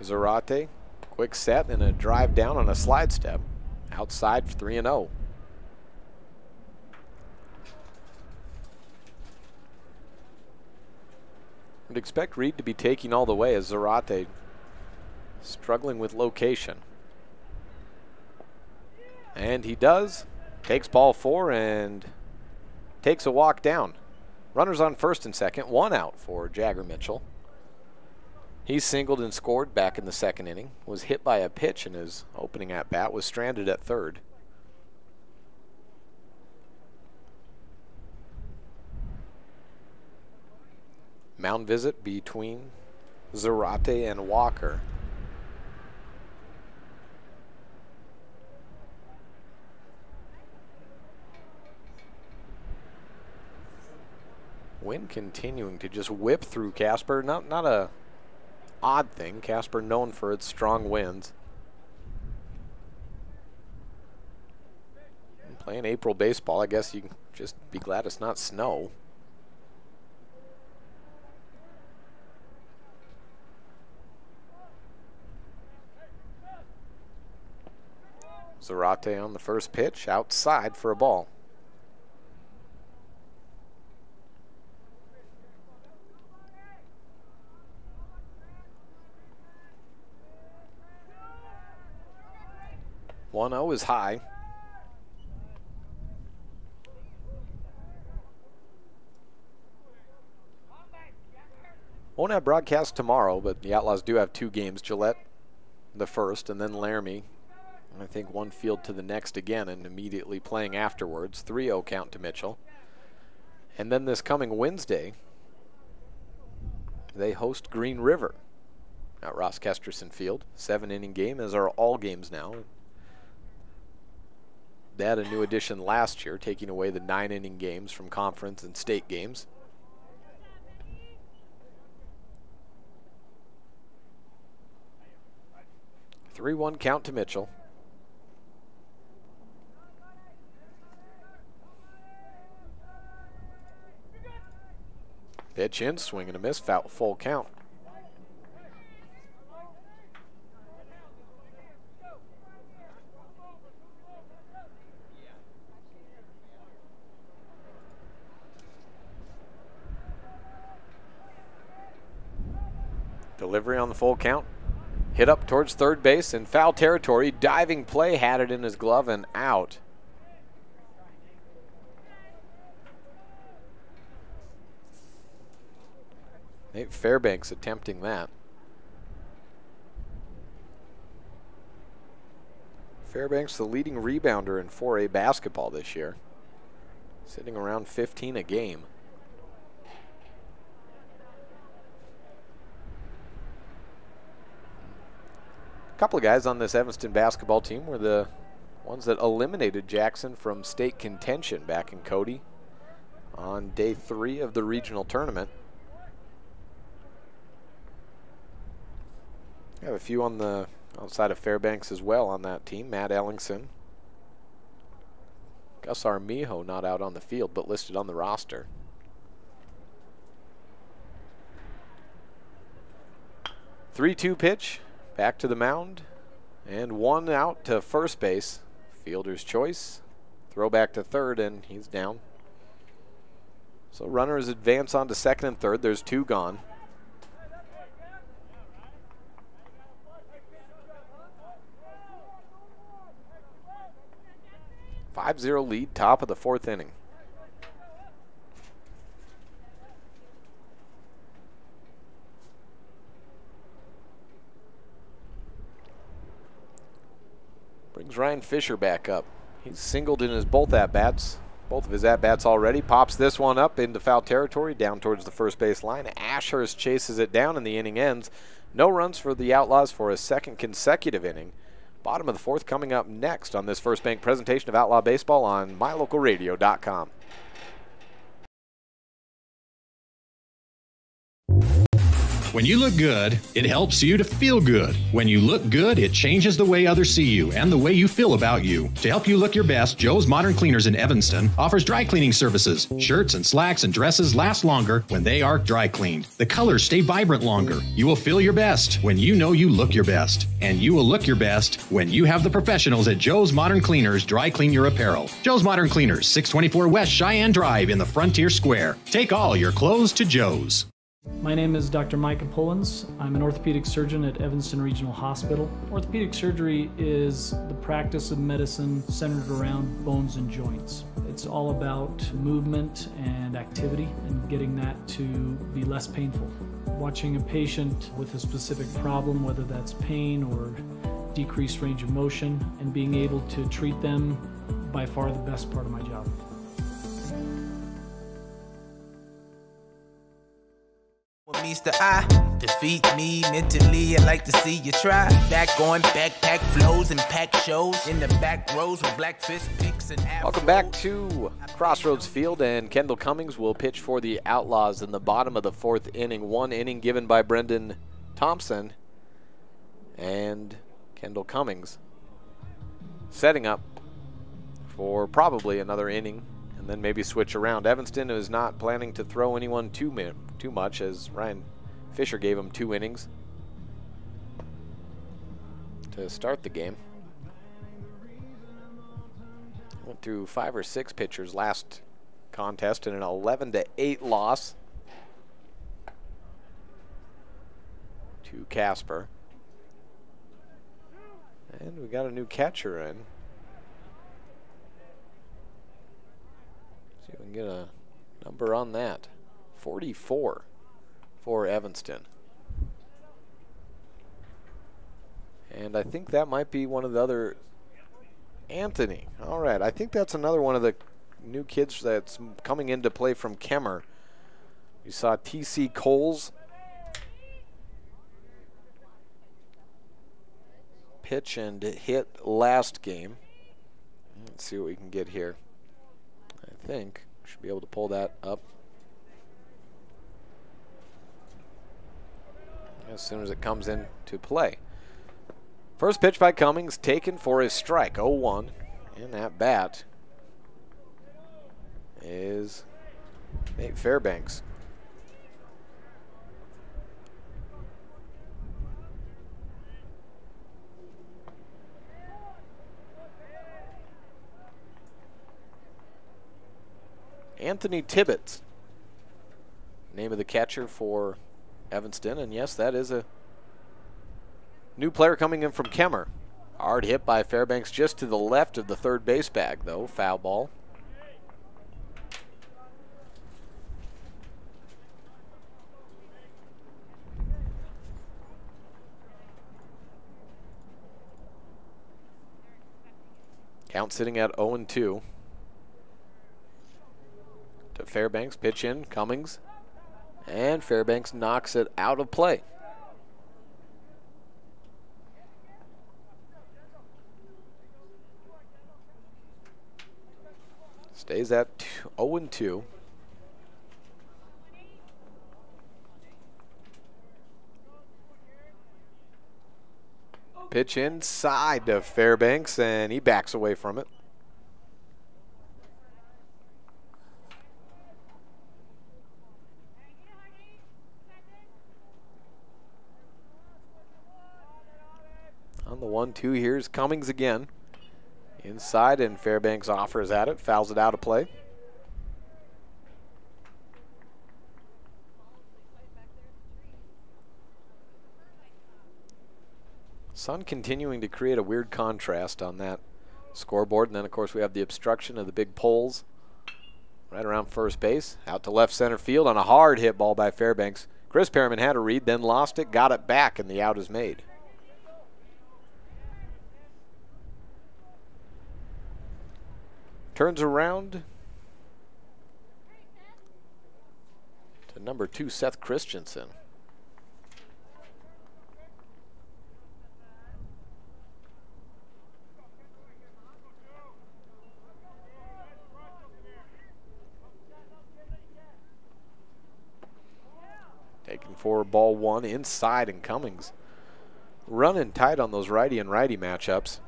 Zarate, quick set and a drive down on a slide step. Outside for 3-0. Would expect Reed to be taking all the way as Zarate struggling with location. And he does. Takes ball 4 and takes a walk down. Runners on first and second. 1 out for Jagger Mitchell. He singled and scored back in the second inning. Was hit by a pitch in his opening at bat. Was stranded at third. Mound visit between Zarate and Walker. Wind continuing to just whip through Casper. Not a odd thing. Casper known for its strong winds. Playing April baseball, I guess you can just be glad it's not snow. Zarate on the first pitch, outside for a ball. "1-0 is high. Won't have broadcast tomorrow, but the Outlaws do have 2 games. Gillette the first, and then Laramie. I think one field to the next again and immediately playing afterwards. 3-0 count to Mitchell. And then this coming Wednesday, they host Green River at Ross Kesterson Field. 7-inning game, as are all games now. They had a new addition last year, taking away the 9-inning games from conference and state games. "3-1 count to Mitchell. Pitch in, swing and a miss, foul, full count. Delivery on the full count. Hit up towards third base in foul territory. Diving play, had it in his glove and out. Nate Fairbanks attempting that. Fairbanks, the leading rebounder in 4A basketball this year, sitting around 15 a game. A couple of guys on this Evanston basketball team were the ones that eliminated Jackson from state contention back in Cody on day 3 of the regional tournament. We have a few on the outside of Fairbanks as well on that team. Matt Ellingson. Gus Armijo not out on the field but listed on the roster. "3-2 pitch, back to the mound, and 1 out to first base. Fielder's choice. Throw back to third, and he's down. So runners advance on to second and third. There's 2 gone. "5-0 lead, top of the 4th inning. Brings Ryan Fisher back up. He's singled in his both of his at-bats already. Pops this one up into foul territory, down towards the first base line. Ashurst chases it down, and the inning ends. No runs for the Outlaws for a second consecutive inning. Bottom of the fourth coming up next on this First Bank presentation of Outlaw Baseball on mylocalradio.com. When you look good, it helps you to feel good. When you look good, it changes the way others see you and the way you feel about you. To help you look your best, Joe's Modern Cleaners in Evanston offers dry cleaning services. Shirts and slacks and dresses last longer when they are dry cleaned. The colors stay vibrant longer. You will feel your best when you know you look your best. And you will look your best when you have the professionals at Joe's Modern Cleaners dry clean your apparel. Joe's Modern Cleaners, 624 West Cheyenne Drive in the Frontier Square. Take all your clothes to Joe's. My name is Dr. Micah Pullins. I'm an orthopedic surgeon at Evanston Regional Hospital. Orthopedic surgery is the practice of medicine centered around bones and joints. It's all about movement and activity and getting that to be less painful. Watching a patient with a specific problem, whether that's pain or decreased range of motion, and being able to treat them, by far the best part of my job. What meets the eye, defeat me mentally. I like to see you try. Back on backpack flows and pack shows in the back rows with black fist picks and afros. Welcome back to Crossroads Field, and Kendall Cummings will pitch for the Outlaws in the bottom of the fourth inning. One inning given by Brendan Thompson, and Kendall Cummings setting up for probably another inning and then maybe switch around. Evanston is not planning to throw anyone too much, as Ryan Fisher gave him 2 innings to start the game. Went through 5 or 6 pitchers last contest in an 11-8 loss to Casper. And we got a new catcher in. See if we can get a number on that. 44 for Evanston. And I think that might be one of the other, Anthony. All right, I think that's another one of the new kids that's coming into play from Kemmer. You saw T.C. Coles pitch and hit last game. Let's see what we can get here. I think we should be able to pull that up as soon as it comes into play. First pitch by Cummings taken for a strike, 0-1. And that bat is Nate Fairbanks. Anthony Tibbetts, name of the catcher for Evanston, and yes, that is a new player coming in from Kemmer. Hard hit by Fairbanks just to the left of the third base bag, though. Foul ball. Count sitting at 0-2. To Fairbanks, pitch in, Cummings. And Fairbanks knocks it out of play. Stays at 0-2. Pitch inside to Fairbanks, and he backs away from it. On the 1-2, here's Cummings again. Inside, and Fairbanks offers at it, fouls it out of play. Sun continuing to create a weird contrast on that scoreboard. And then, of course, we have the obstruction of the big poles right around first base. Out to left center field on a hard hit ball by Fairbanks. Chris Perriman had a read, then lost it, got it back, and the out is made. Turns around to number 2, Seth Christensen. Taking forward ball 1 inside, and Cummings running tight on those righty and righty matchups.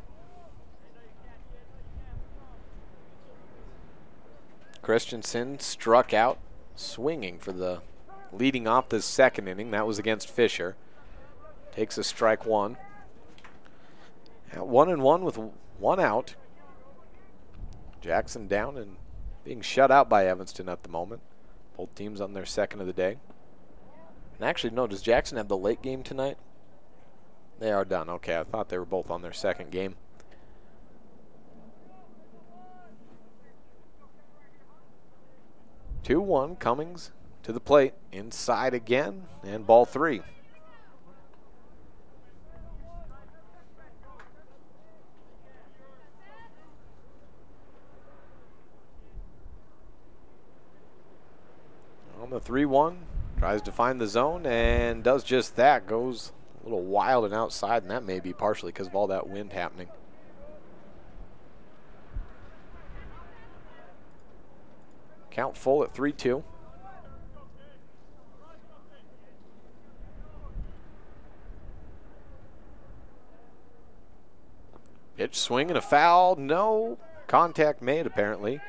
Christensen struck out swinging for the leading off the second inning. That was against Fisher. Takes a strike 1. At 1-1 with 1 out. Jackson down and being shut out by Evanston at the moment. Both teams on their second of the day. And actually, no, does Jackson have the late game tonight? They are done. Okay, I thought they were both on their second game. Two, 2-1, Cummings to the plate, inside again, and ball 3. On the 3-1, tries to find the zone and does just that. Goes a little wild and outside, and that may be partially because of all that wind happening. Count full at 3-2. Pitch swing and a foul. No. Contact made apparently.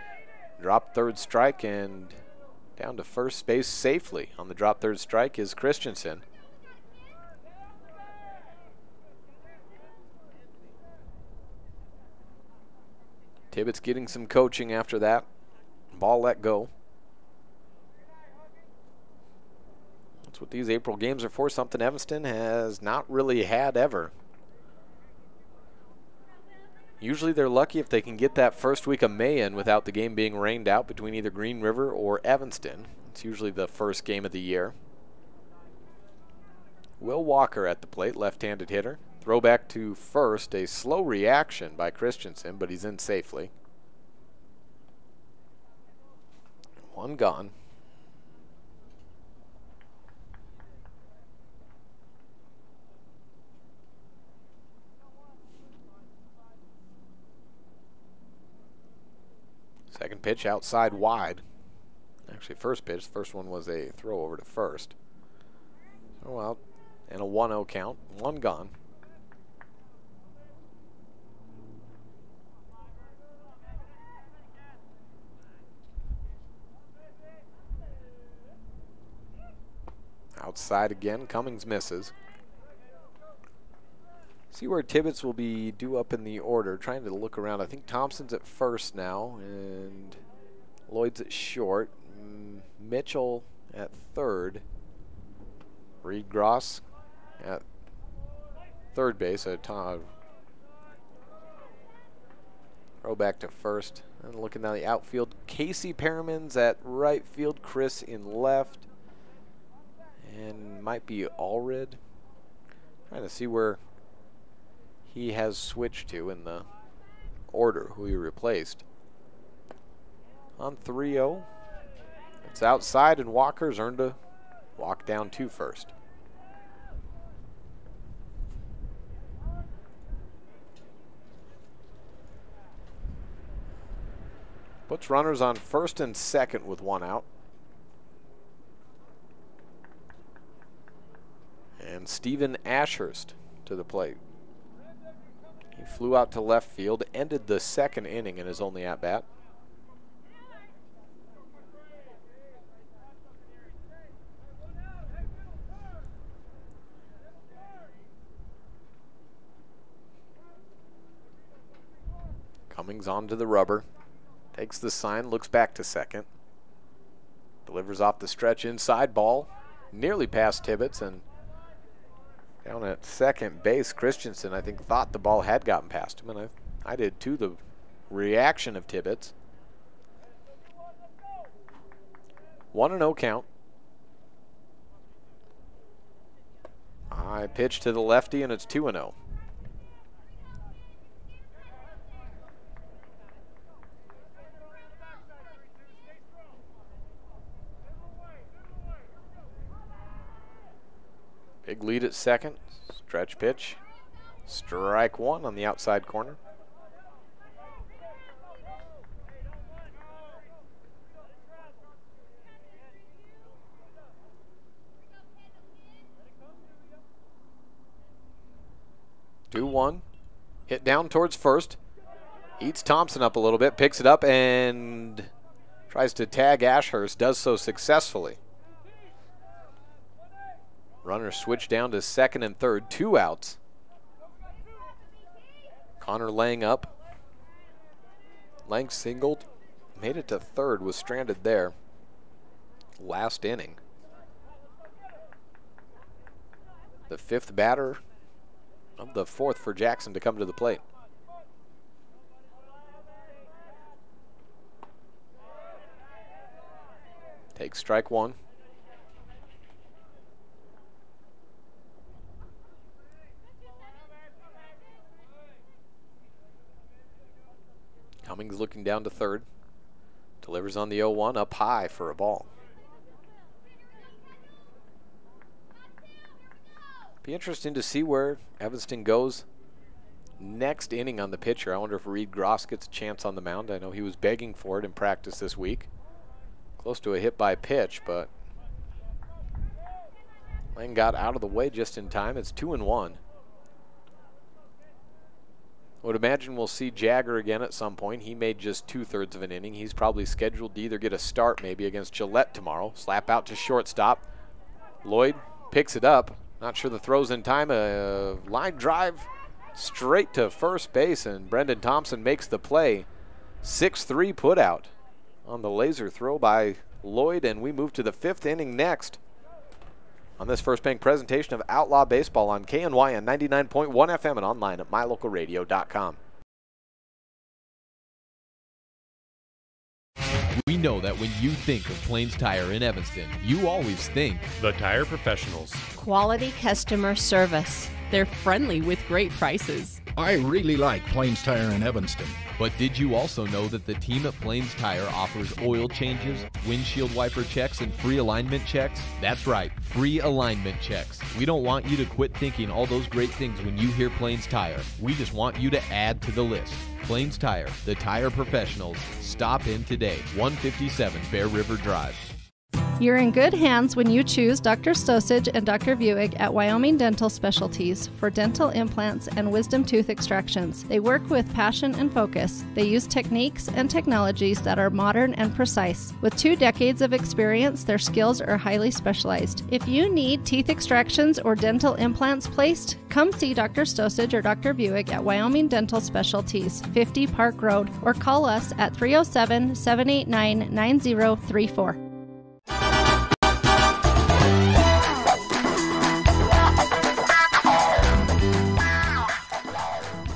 Drop third strike and down to first base safely. On the drop third strike is Christensen. Tibbetts getting some coaching after that. Ball let go. That's what these April games are for, something Evanston has not really had ever. Usually they're lucky if they can get that first week of May in without the game being rained out between either Green River or Evanston. It's usually the first game of the year. Will Walker at the plate, left-handed hitter. Throw back to first, a slow reaction by Christensen, but he's in safely. 1 gone. Second pitch outside wide. Actually, first pitch. The first one was a throw over to first. Oh, out and a 1-0 count. 1 gone. Outside again, Cummings misses. See where Tibbetts will be due up in the order. Trying to look around. I think Thompson's at first now, and Lloyd's at short. Mitchell at third. Reed Gross at third base. Throw back to first. And looking down the outfield, Casey Perriman's at right field. Chris in left. And might be Allred. Trying to see where he has switched to in the order, who he replaced. On 3-0. It's outside, and Walker's earned a walk down to first. Puts runners on first and second with 1 out. And Stephen Ashurst to the plate. He flew out to left field, ended the second inning in his only at-bat. Cummings onto the rubber. Takes the sign, looks back to second. Delivers off the stretch inside, ball nearly past Tibbetts, and down at second base, Christensen, I think, thought the ball had gotten past him, and I did too, the reaction of Tibbetts. 1-0 count. High pitch to the lefty, and it's 2-0. Big lead at second. Stretch pitch. Strike one on the outside corner. Two one. Hit down towards first. Eats Thompson up a little bit, picks it up and tries to tag Ashurst, does so successfully. Runners switch down to second and third, 2 outs. Connor laying up. Lang singled, made it to third, was stranded there. Last inning. The 5th batter of the 4th for Jackson to come to the plate. Takes strike one. Cummings looking down to third. Delivers on the 0-1, up high for a ball. Be interesting to see where Evanston goes next inning on the pitcher. I wonder if Reed Gross gets a chance on the mound. I know he was begging for it in practice this week. Close to a hit by pitch, but Lang got out of the way just in time. It's 2-1. I would imagine we'll see Jagger again at some point. He made just 2/3 of an inning. He's probably scheduled to either get a start maybe against Gillette tomorrow. Slap out to shortstop. Lloyd picks it up. Not sure the throw's in time. A line drive straight to first base, and Brendan Thompson makes the play. 6-3 put out on the laser throw by Lloyd, and we move to the 5th inning next on this First Bank presentation of Outlaw Baseball on KNY on 99.1 FM and online at mylocalradio.com. We know that when you think of Plains Tire in Evanston, you always think the Tire Professionals. Quality customer service. They're friendly with great prices. I really like Plains Tire in Evanston. But did you also know that the team at Plains Tire offers oil changes, windshield wiper checks, and free alignment checks? That's right, free alignment checks. We don't want you to quit thinking all those great things when you hear Plains Tire. We just want you to add to the list. Plains Tire, the tire professionals. Stop in today, 157 Bear River Drive. You're in good hands when you choose Dr. Stosage and Dr. Buick at Wyoming Dental Specialties for dental implants and wisdom tooth extractions. They work with passion and focus. They use techniques and technologies that are modern and precise. With 2 decades of experience, their skills are highly specialized. If you need teeth extractions or dental implants placed, come see Dr. Stosage or Dr. Buick at Wyoming Dental Specialties, 50 Park Road, or call us at 307-789-9034.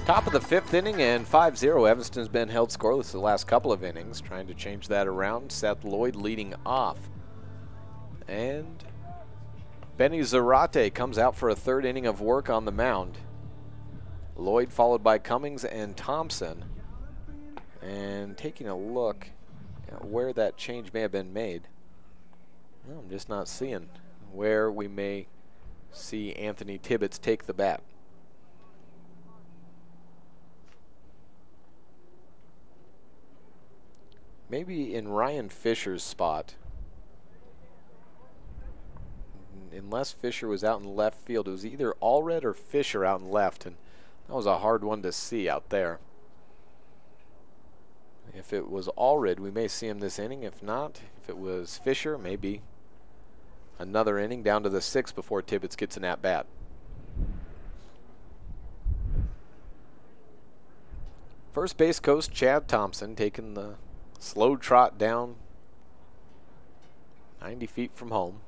Top of the 5th inning and 5-0. Evanston's been held scoreless the last couple of innings. Trying to change that around. Seth Lloyd leading off. And Benny Zarate comes out for a 3rd inning of work on the mound. Lloyd followed by Cummings and Thompson. And taking a look at where that change may have been made. Well, I'm just not seeing where we may see Anthony Tibbetts take the bat. Maybe in Ryan Fisher's spot. Unless Fisher was out in left field, it was either Allred or Fisher out in left, and that was a hard one to see out there. If it was Allred, we may see him this inning. If not, if it was Fisher, maybe another inning down to the 6th before Tibbetts gets an at-bat. First base coach Chad Thompson taking the slow trot down 90 feet from home.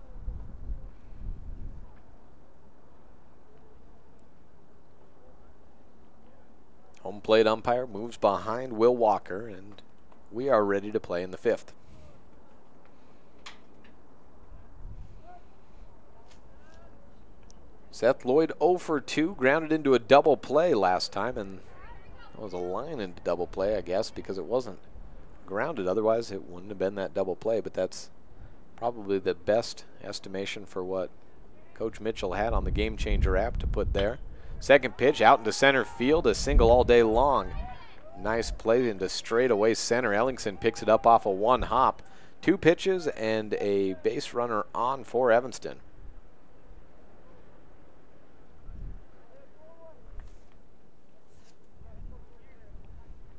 Home plate umpire moves behind Will Walker, and we are ready to play in the 5th. Seth Lloyd 0 for 2, grounded into a double play last time, and that was a line into double play, I guess, because it wasn't grounded. Otherwise, it wouldn't have been that double play, but that's probably the best estimation for what Coach Mitchell had on the Game Changer app to put there. Second pitch out into center field, a single all day long. Nice play into straightaway center. Ellingson picks it up off a one hop. 2 pitches and a base runner on for Evanston.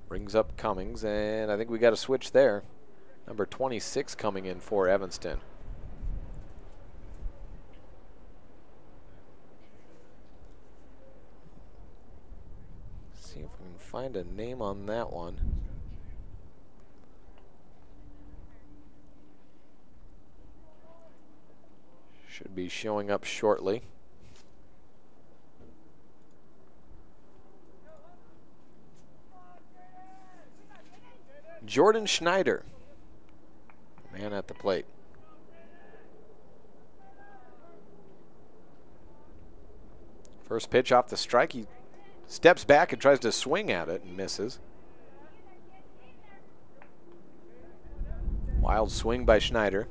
Brings up Cummings, and I think we got a switch there. Number 26 coming in for Evanston. See if we can find a name on that one. Should be showing up shortly. Jordan Schneider, man at the plate. First pitch off the strike. He steps back and tries to swing at it and misses. Wild swing by Schneider.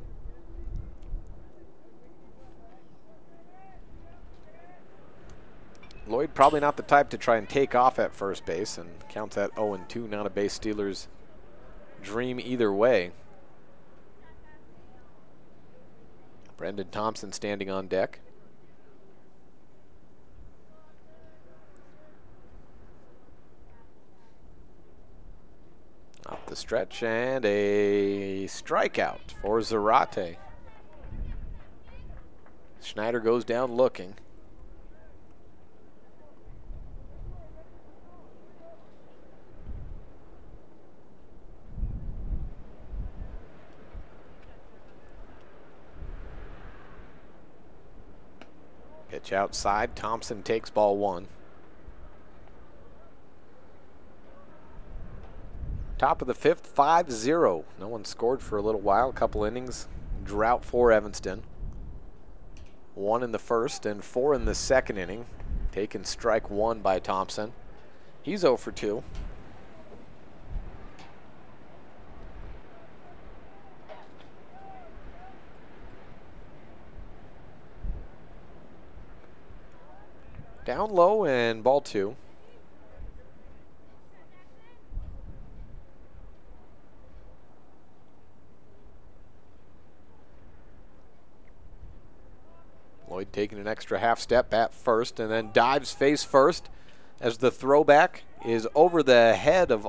Lloyd probably not the type to try and take off at first base, and counts that 0-2, not a base stealer's dream either way. Brendan Thompson standing on deck. Up the stretch and a strikeout for Zarate. Schneider goes down looking. Pitch outside. Thompson takes ball 1. Top of the 5th, 5-0. No one scored for a little while, a couple innings. Drought for Evanston. 1 in the first and 4 in the second inning. Taken strike 1 by Thompson. He's 0 for 2. Down low and ball 2. Lloyd taking an extra half step at first and then dives face first as the throwback is over the head of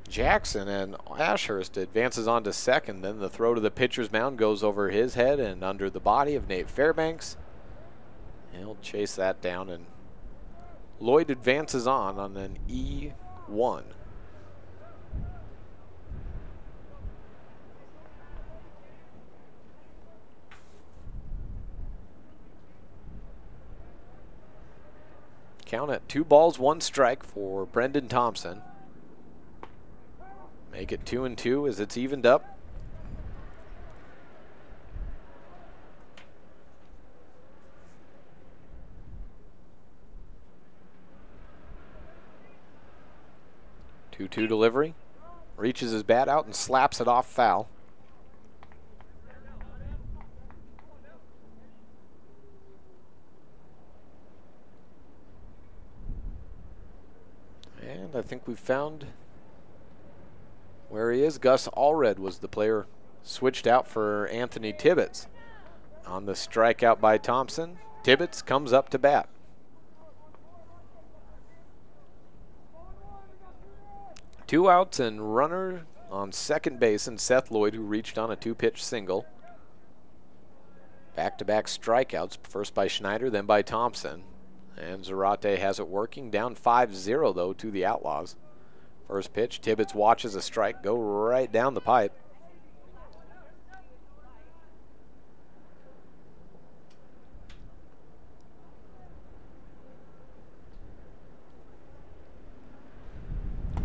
Jackson, and Ashurst advances on to second. Then the throw to the pitcher's mound goes over his head and under the body of Nate Fairbanks. He'll chase that down, and Lloyd advances on an E1. Count at 2 balls, 1 strike for Brendan Thompson. Make it 2-2 as it's evened up. Two delivery. Reaches his bat out and slaps it off foul. And I think we've found where he is. Gus Allred was the player switched out for Anthony Tibbetts. On the strikeout by Thompson, Tibbetts comes up to bat. Two outs and runner on second base, and Seth Lloyd, who reached on a 2-pitch single. Back-to-back strikeouts, first by Schneider, then by Thompson. And Zarate has it working, down 5-0 though to the Outlaws. First pitch, Tibbetts watches a strike go right down the pipe.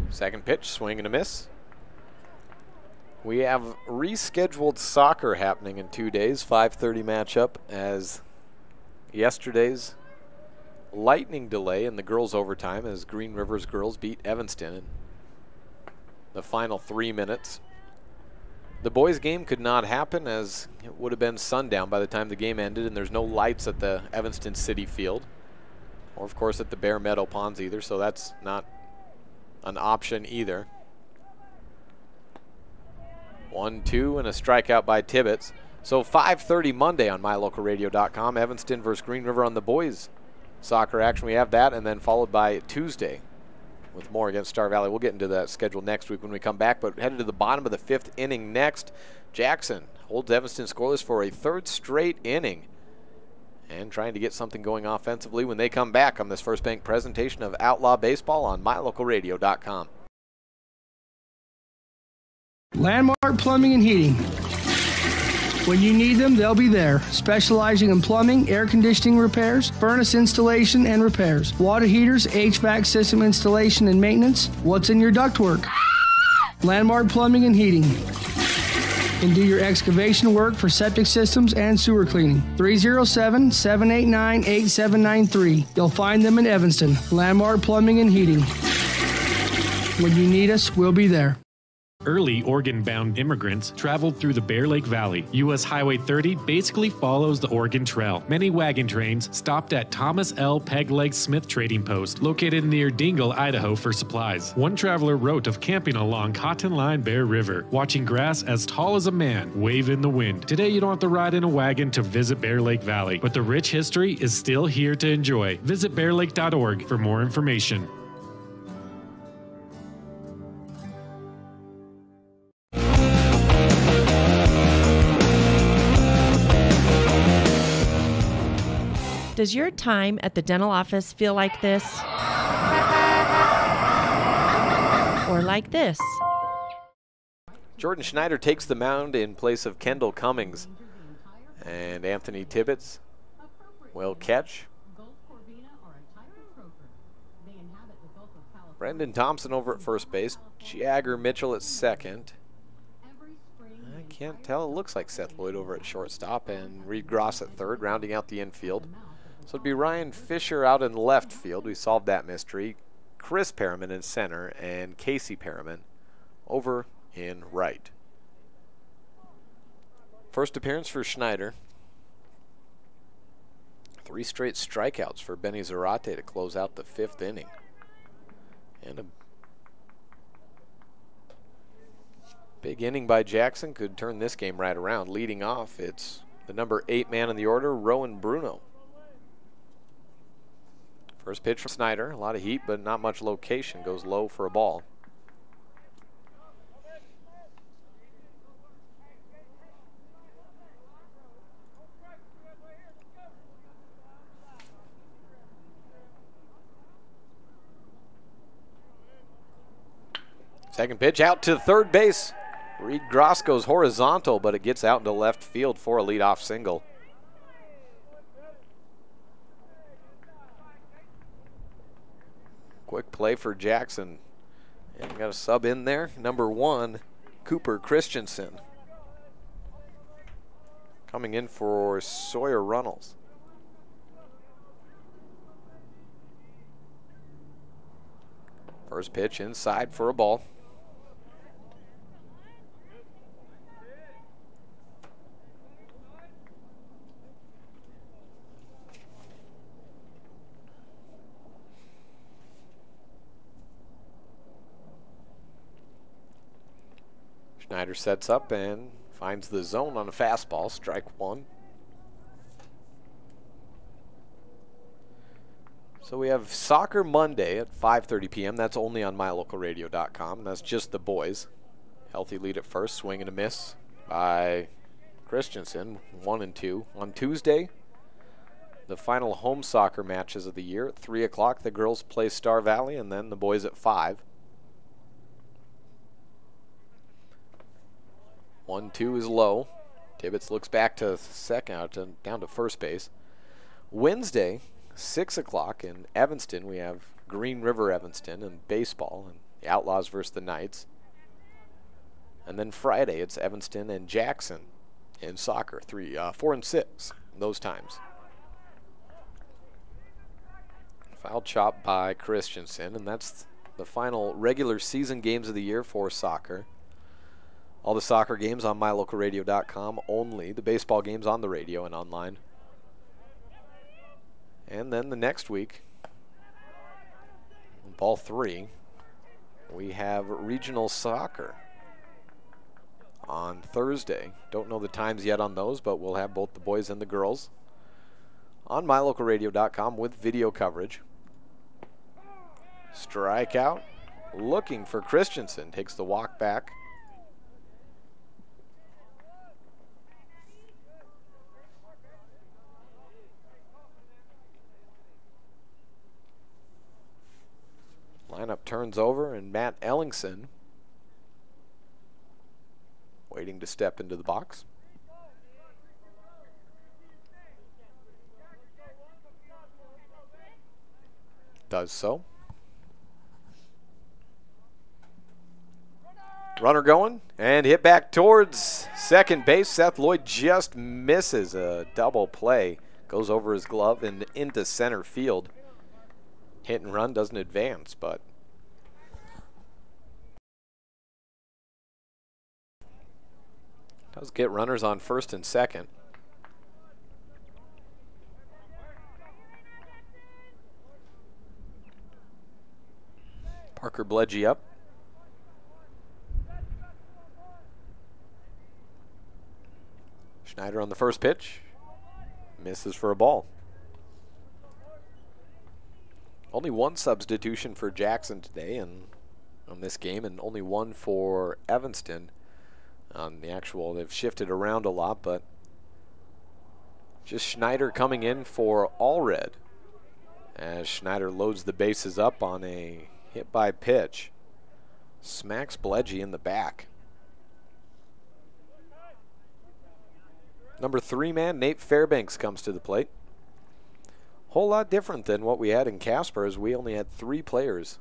Second pitch, swing and a miss. We have rescheduled soccer happening in 2 days, 5:30 matchup, as yesterday's lightning delay in the girls' overtime as Green Rivers girls beat Evanston in the final 3 minutes. The boys' game could not happen as it would have been sundown by the time the game ended, and there's no lights at the Evanston City Field, or of course at the Bear Meadow Ponds either, so that's not an option either. 1-2 and a strikeout by Tibbetts. So 5:30 Monday on mylocalradio.com, Evanston versus Green River on the boys soccer action. We have that, and then followed by Tuesday with more against Star Valley. We'll get into that schedule next week when we come back, but headed to the bottom of the 5th inning next. Jackson holds Evanston scoreless for a 3rd straight inning and trying to get something going offensively when they come back on this First Bank presentation of Outlaw Baseball on mylocalradio.com. Landmark Plumbing and Heating. When you need them, they'll be there. Specializing in plumbing, air conditioning repairs, furnace installation and repairs, water heaters, HVAC system installation and maintenance. What's in your ductwork? Landmark Plumbing and Heating. And do your excavation work for septic systems and sewer cleaning. 307-789-8793. You'll find them in Evanston. Landmark Plumbing and Heating. When you need us, we'll be there. Early Oregon-bound immigrants traveled through the Bear Lake Valley. U.S. Highway 30 basically follows the Oregon Trail. Many wagon trains stopped at Thomas L. Pegleg Smith Trading Post, located near Dingle, Idaho, for supplies. One traveler wrote of camping along Cotton Line Bear River, watching grass as tall as a man wave in the wind. Today, you don't have to ride in a wagon to visit Bear Lake Valley, but the rich history is still here to enjoy. Visit bearlake.org for more information. Does your time at the dental office feel like this? Or like this? Jordan Schneider takes the mound in place of Kendall Cummings. And Anthony Tibbetts will catch. Brendan Thompson over at first base. Jagger Mitchell at second. I can't tell. It looks like Seth Lloyd over at shortstop. And Reed Gross at third, rounding out the infield. So it'd be Ryan Fisher out in left field. We solved that mystery. Chris Perriman in center and Casey Perriman over in right. First appearance for Schneider. 3 straight strikeouts for Benny Zarate to close out the 5th inning. And a big inning by Jackson could turn this game right around. Leading off, it's the number 8 man in the order, Rowan Bruno. First pitch from Snyder, a lot of heat, but not much location. Goes low for a ball. Second pitch out to third base. Reed Gross goes horizontal, but it gets out into left field for a leadoff single. Quick play for Jackson. And got a sub in there. Number 1, Cooper Christensen. Coming in for Sawyer Runnels. First pitch inside for a ball. Schneider sets up and finds the zone on a fastball, strike 1. So we have Soccer Monday at 5:30 p.m. That's only on mylocalradio.com. That's just the boys. Healthy lead at first, swing and a miss by Christensen, 1-2. On Tuesday, the final home soccer matches of the year at 3 o'clock. The girls play Star Valley, and then the boys at 5. 1-2 is low. Tibbetts looks back to second, down to first base. Wednesday, 6 o'clock in Evanston, we have Green River Evanston and baseball, and the Outlaws versus the Knights. And then Friday, it's Evanston and Jackson in soccer, 4 and 6, those times. Foul chop by Christensen, and that's the final regular season games of the year for soccer. All the soccer games on mylocalradio.com only. The baseball games on the radio and online. And then the next week, ball 3, we have regional soccer on Thursday. Don't know the times yet on those, but we'll have both the boys and the girls on mylocalradio.com with video coverage. Strikeout, looking for Christensen, takes the walk back. Lineup turns over, and Matt Ellingson waiting to step into the box. Does so. Runner going and hit back towards second base. Seth Lloyd just misses a double play. Goes over his glove and into center field. Hit and run, doesn't advance, but does get runners on first and second. Parker Bledgy up. Schneider on the first pitch. Misses for a ball. Only one substitution for Jackson today and on this game, and only one for Evanston. On the actual, they've shifted around a lot, but just Schneider coming in for Allred as Schneider loads the bases up on a hit by pitch. Smacks Bledgy in the back. Number 3 man, Nate Fairbanks, comes to the plate. Whole lot different than what we had in Casper, as we only had 3 players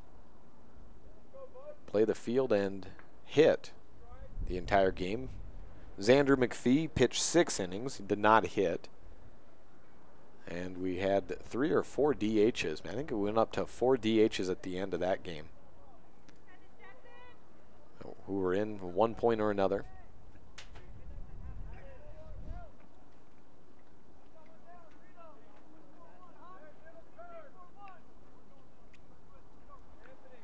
play the field and hit the entire game. Xander McPhee pitched 6 innings, he did not hit. And we had 3 or 4 DHs. I think it went up to 4 DHs at the end of that game, who were in at one point or another.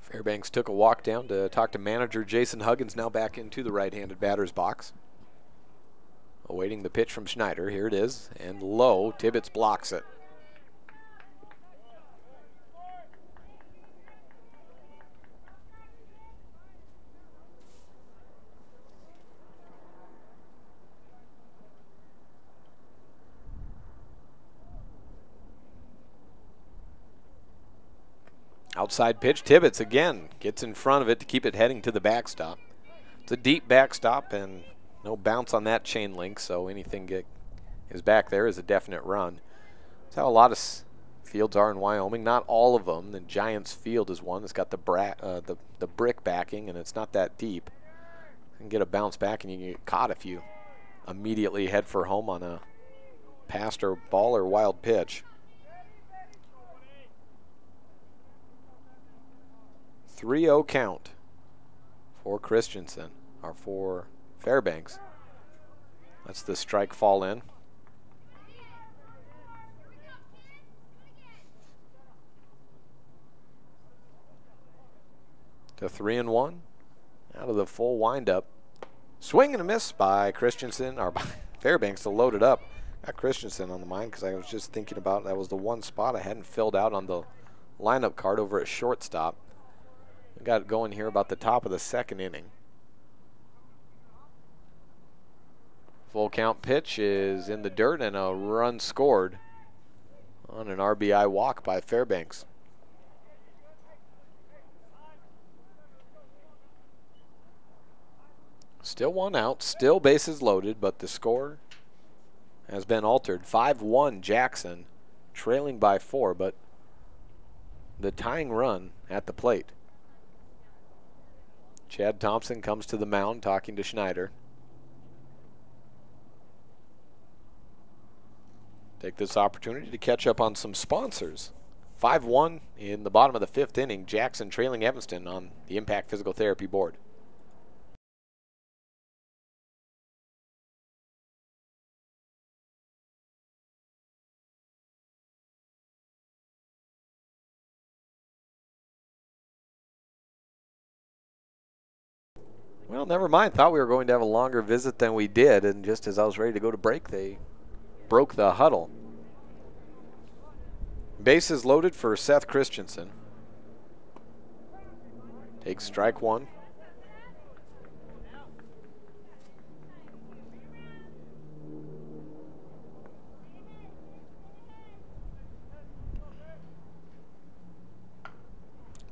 Fairbanks took a walk down to talk to manager Jason Huggins, now back into the right-handed batter's box. Awaiting the pitch from Schneider. Here it is, and low. Tibbetts blocks it. Outside pitch, Tibbetts again gets in front of it to keep it heading to the backstop. It's a deep backstop and no bounce on that chain link, so anything is back there is a definite run. That's how a lot of fields are in Wyoming. Not all of them. The Giants Field is one that's got the brick backing, and it's not that deep. You can get a bounce back, and you can get caught if you immediately head for home on a passed or ball or wild pitch. 3-0 count for Christensen, or for Fairbanks. That's the strike fall in. To 3-1 out of the full windup. Swing and a miss by Christensen, or by Fairbanks to load it up. Got Christensen on the mind because I was just thinking about that was the one spot I hadn't filled out on the lineup card over at shortstop. We got it going here about the top of the second inning. Full count pitch is in the dirt and a run scored on an RBI walk by Fairbanks. Still one out, still bases loaded, but the score has been altered. 5-1 Jackson, trailing by 4, but the tying run at the plate. Chad Thompson comes to the mound talking to Schneider. Take this opportunity to catch up on some sponsors. 5-1 in the bottom of the 5th inning. Jackson trailing Evanston on the Impact Physical Therapy board. Well, never mind. Thought we were going to have a longer visit than we did, and just as I was ready to go to break, they broke the huddle. Bases loaded for Seth Christensen. Takes strike one.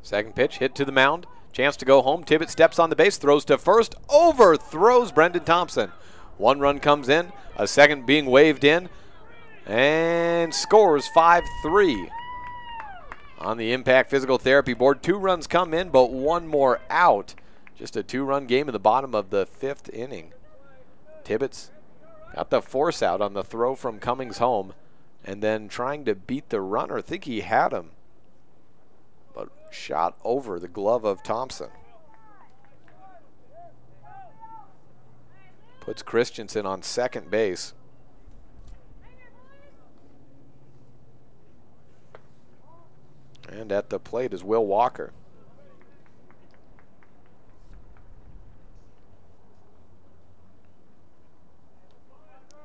Second pitch, hit to the mound. Chance to go home. Tibbet steps on the base, throws to first, overthrows Brendan Thompson. One run comes in, a second being waved in, and scores 5-3. On the Impact Physical Therapy board, 2 runs come in, but 1 more out. Just a 2-run game in the bottom of the 5th inning. Tibbetts got the force out on the throw from Cummings home, and then trying to beat the runner. I think he had him, but shot over the glove of Thompson. Puts Christensen on second base. And at the plate is Will Walker.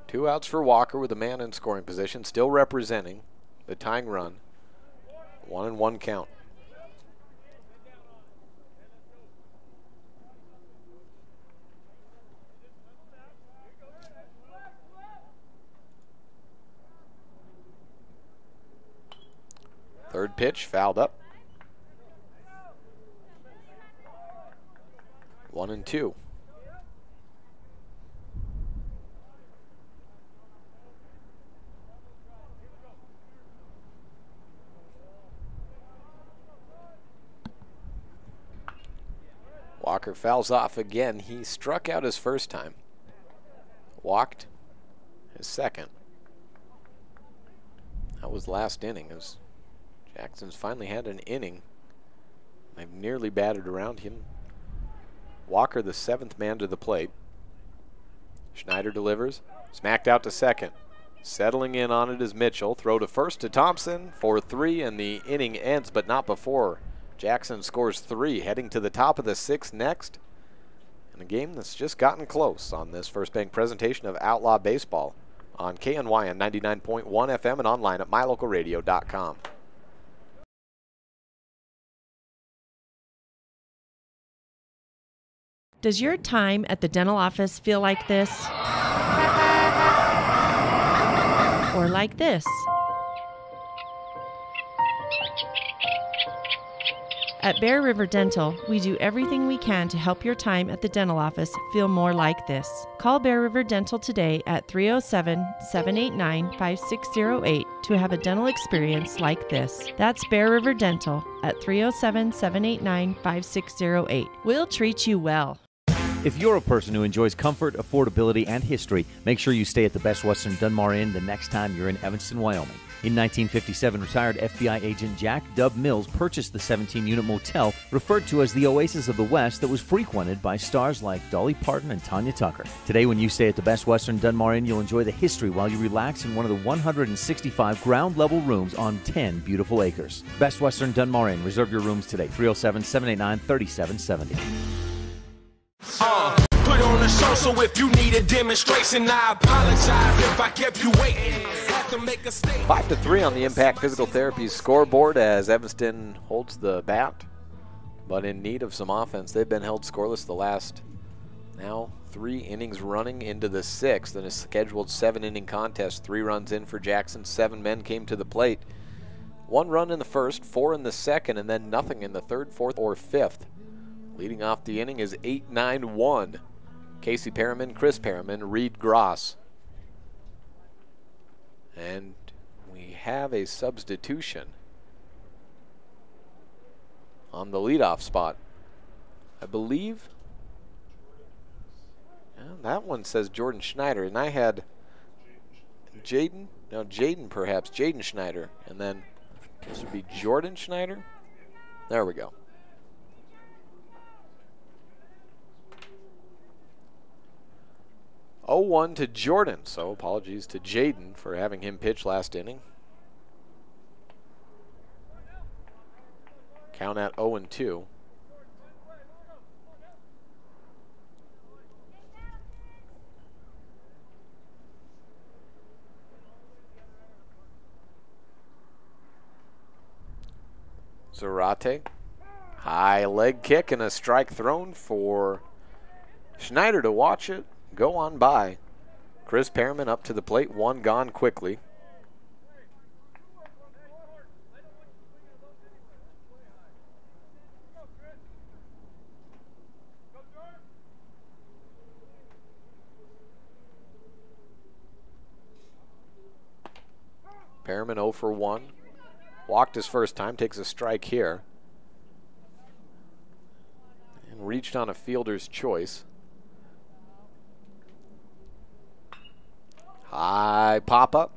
Two outs for Walker with a man in scoring position, still representing the tying run. 1-1 count. Third pitch, fouled up. 1-2. Walker fouls off again. He struck out his first time. Walked his second. That was last inning. As Jackson's finally had an inning. They've nearly batted around him. Walker, the 7th man to the plate. Schneider delivers. Smacked out to second. Settling in on it is Mitchell. Throw to first to Thompson for 3, and the inning ends, but not before. Jackson scores 3, heading to the top of the 6th next. In a game that's just gotten close on this First Bank presentation of Outlaw Baseball on KNY on 99.1 FM and online at mylocalradio.com. Does your time at the dental office feel like this? Or like this? At Bear River Dental, we do everything we can to help your time at the dental office feel more like this. Call Bear River Dental today at 307-789-5608 to have a dental experience like this. That's Bear River Dental at 307-789-5608. We'll treat you well. If you're a person who enjoys comfort, affordability, and history, make sure you stay at the Best Western Dunmar Inn the next time you're in Evanston, Wyoming. In 1957, retired FBI agent Jack Dub Mills purchased the 17-unit motel referred to as the Oasis of the West that was frequented by stars like Dolly Parton and Tanya Tucker. Today, when you stay at the Best Western Dunmar Inn, you'll enjoy the history while you relax in one of the 165 ground-level rooms on 10 beautiful acres. Best Western Dunmar Inn. Reserve your rooms today, 307-789-3770. Put on a show, so if you need a demonstration, I apologize if I kept you waiting. Have to make a statement. 5-3 on the Impact Physical Therapy scoreboard as Evanston holds the bat, but in need of some offense. They've been held scoreless the last now 3 innings running into the 6th in a scheduled 7-inning contest. 3 runs in for Jackson. 7 men came to the plate. 1 run in the first, 4 in the second, and then nothing in the 3rd, 4th, or 5th. Leading off the inning is 8-9-1. Casey Perriman, Chris Perriman, Reed Gross. And we have a substitution on the leadoff spot. I believe that one says Jordan Schneider, and I had Jaden perhaps, Jaden Schneider, and then this would be Jordan Schneider. There we go. 0-1 to Jordan, so apologies to Jaden for having him pitch last inning. Count at 0-2. Zarate. High leg kick and a strike thrown for Schneider to watch it go on by. Chris Perriman up to the plate, one gone quickly. Perriman 0 for 1. Walked his first time, takes a strike here. And reached on a fielder's choice. High pop-up.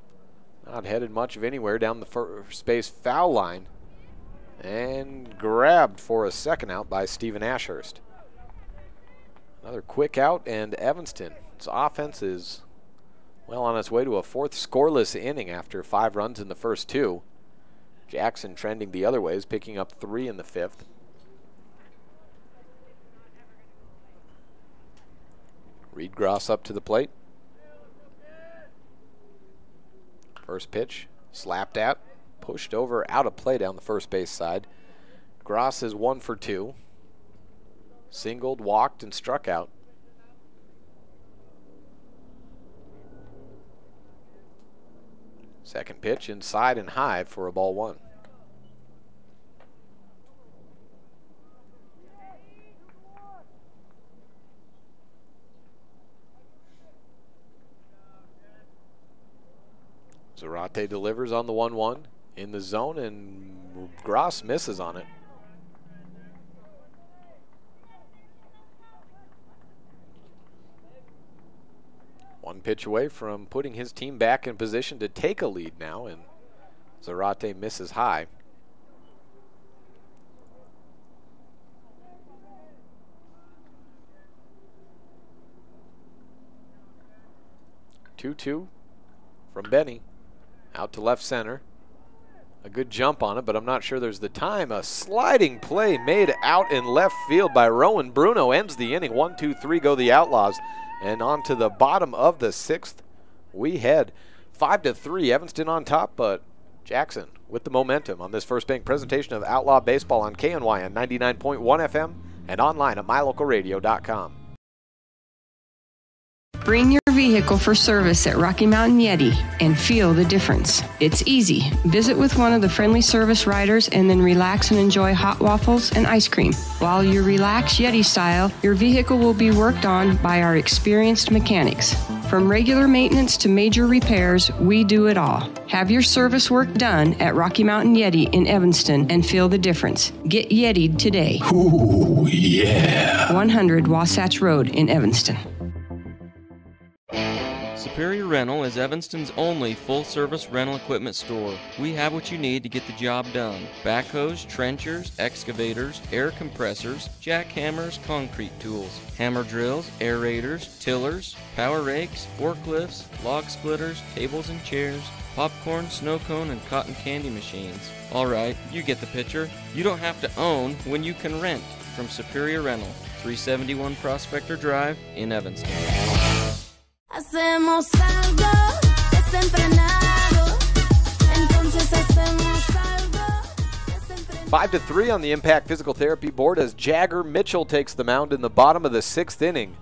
Not headed much of anywhere down the first base foul line. And grabbed for a second out by Stephen Ashurst. Another quick out, and Evanston's offense is well on its way to a fourth scoreless inning after 5 runs in the first 2. Jackson trending the other ways, picking up 3 in the 5th. Reed Gross up to the plate. First pitch, slapped at, pushed over, out of play down the first base side. Gross is 1 for 2. Singled, walked, and struck out. Second pitch inside and high for a ball 1. Zarate delivers on the 1-1 in the zone, and Gross misses on it. One pitch away from putting his team back in position to take a lead now, and Zarate misses high. Two from Benny. Out to left center. A good jump on it, but I'm not sure there's the time. A sliding play made out in left field by Rowan Bruno ends the inning. 1-2-3 go the Outlaws. And on to the bottom of the 6th, we head 5-3. Evanston on top, but Jackson with the momentum on this First Bank presentation of Outlaw Baseball on KNYN 99.1 FM and online at mylocalradio.com. Bring your vehicle for service at Rocky Mountain Yeti and feel the difference. It's easy. Visit with one of the friendly service riders and then relax and enjoy hot waffles and ice cream. While you relax Yeti style, your vehicle will be worked on by our experienced mechanics. From regular maintenance to major repairs, we do it all. Have your service work done at Rocky Mountain Yeti in Evanston and feel the difference. Get Yeti'd today. Ooh, yeah. 100 Wasatch Road in Evanston. Superior Rental is Evanston's only full-service rental equipment store. We have what you need to get the job done. Backhoes, trenchers, excavators, air compressors, jackhammers, concrete tools, hammer drills, aerators, tillers, power rakes, forklifts, log splitters, tables and chairs, popcorn, snow cone, and cotton candy machines. Alright, you get the picture. You don't have to own when you can rent. From Superior Rental, 371 Prospector Drive in Evanston. Hacemos algo desenfrenado. Entonces hacemos algo. 5-3 on the Impact Physical Therapy board as Jagger Mitchell takes the mound in the bottom of the 6th inning.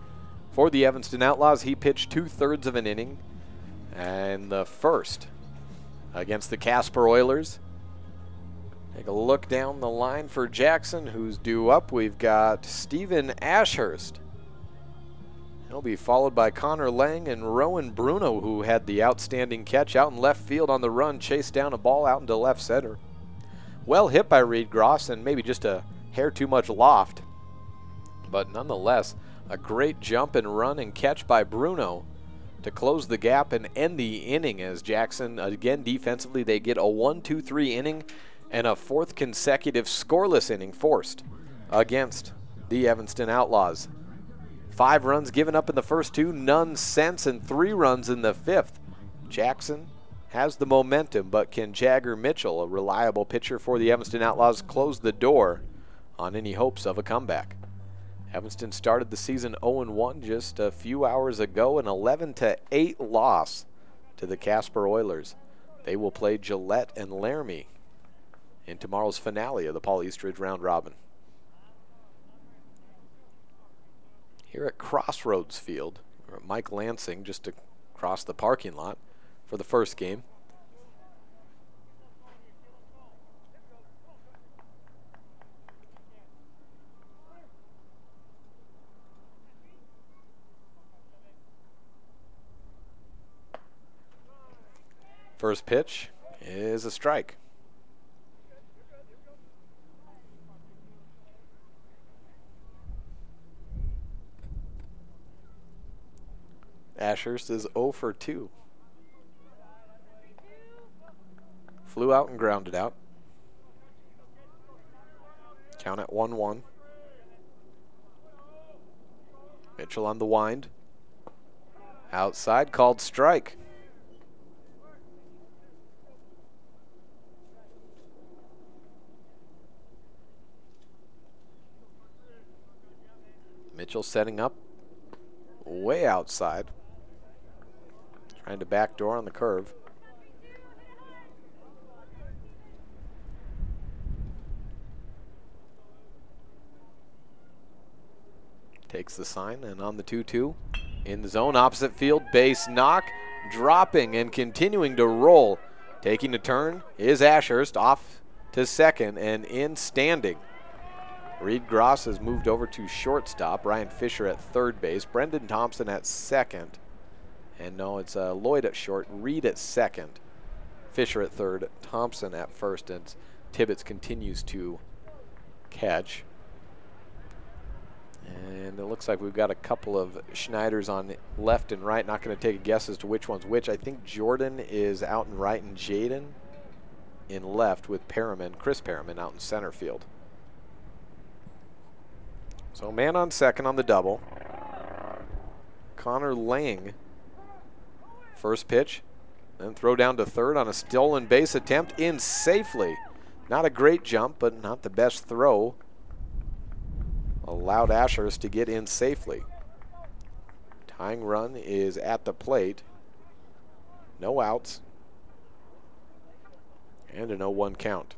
For the Evanston Outlaws, he pitched 2/3 of an inning. And the first against the Casper Oilers. Take a look down the line for Jackson, who's due up. We've got Stephen Ashurst. He'll be followed by Connor Lang and Rowan Bruno, who had the outstanding catch out in left field on the run, chased down a ball out into left center. Well hit by Reed Gross, and maybe just a hair too much loft. But nonetheless, a great jump and run and catch by Bruno to close the gap and end the inning as Jackson, again defensively, they get a 1-2-3 inning and a 4th consecutive scoreless inning forced against the Evanston Outlaws. 5 runs given up in the first 2, none since, and 3 runs in the 5th. Jackson has the momentum, but can Jagger Mitchell, a reliable pitcher for the Evanston Outlaws, close the door on any hopes of a comeback? Evanston started the season 0-1 just a few hours ago, an 11-8 loss to the Casper Oilers. They will play Gillette and Laramie in tomorrow's finale of the Paul Eastridge Round Robin. Here at Crossroads Field, or at Mike Lansing, just across the parking lot for the first game. First pitch is a strike. Ashurst is 0 for 2. Flew out and grounded out. Count at 1-1. Mitchell on the wind. Outside, called strike. Mitchell setting up way outside. Trying to backdoor on the curve. Takes the sign and on the 2-2. In the zone, opposite field, base knock. Dropping and continuing to roll. Taking a turn is Ashurst off to second and in standing. Reed Gross has moved over to shortstop. Ryan Fisher at third base. Brendan Thompson at second. And no, it's Lloyd at short, Reed at second, Fisher at third, Thompson at first, and Tibbetts continues to catch. And it looks like we've got a couple of Schneiders on left and right. Not going to take a guess as to which one's which. I think Jordan is out in right and Jaden in left with Perriman, Chris Perriman out in center field. So man on second on the double. Connor Lang. First pitch, then throw down to third on a stolen base attempt, in safely. Not a great jump, but not the best throw. Allowed Ashurst to get in safely. Tying run is at the plate. No outs. And an 0-1 count.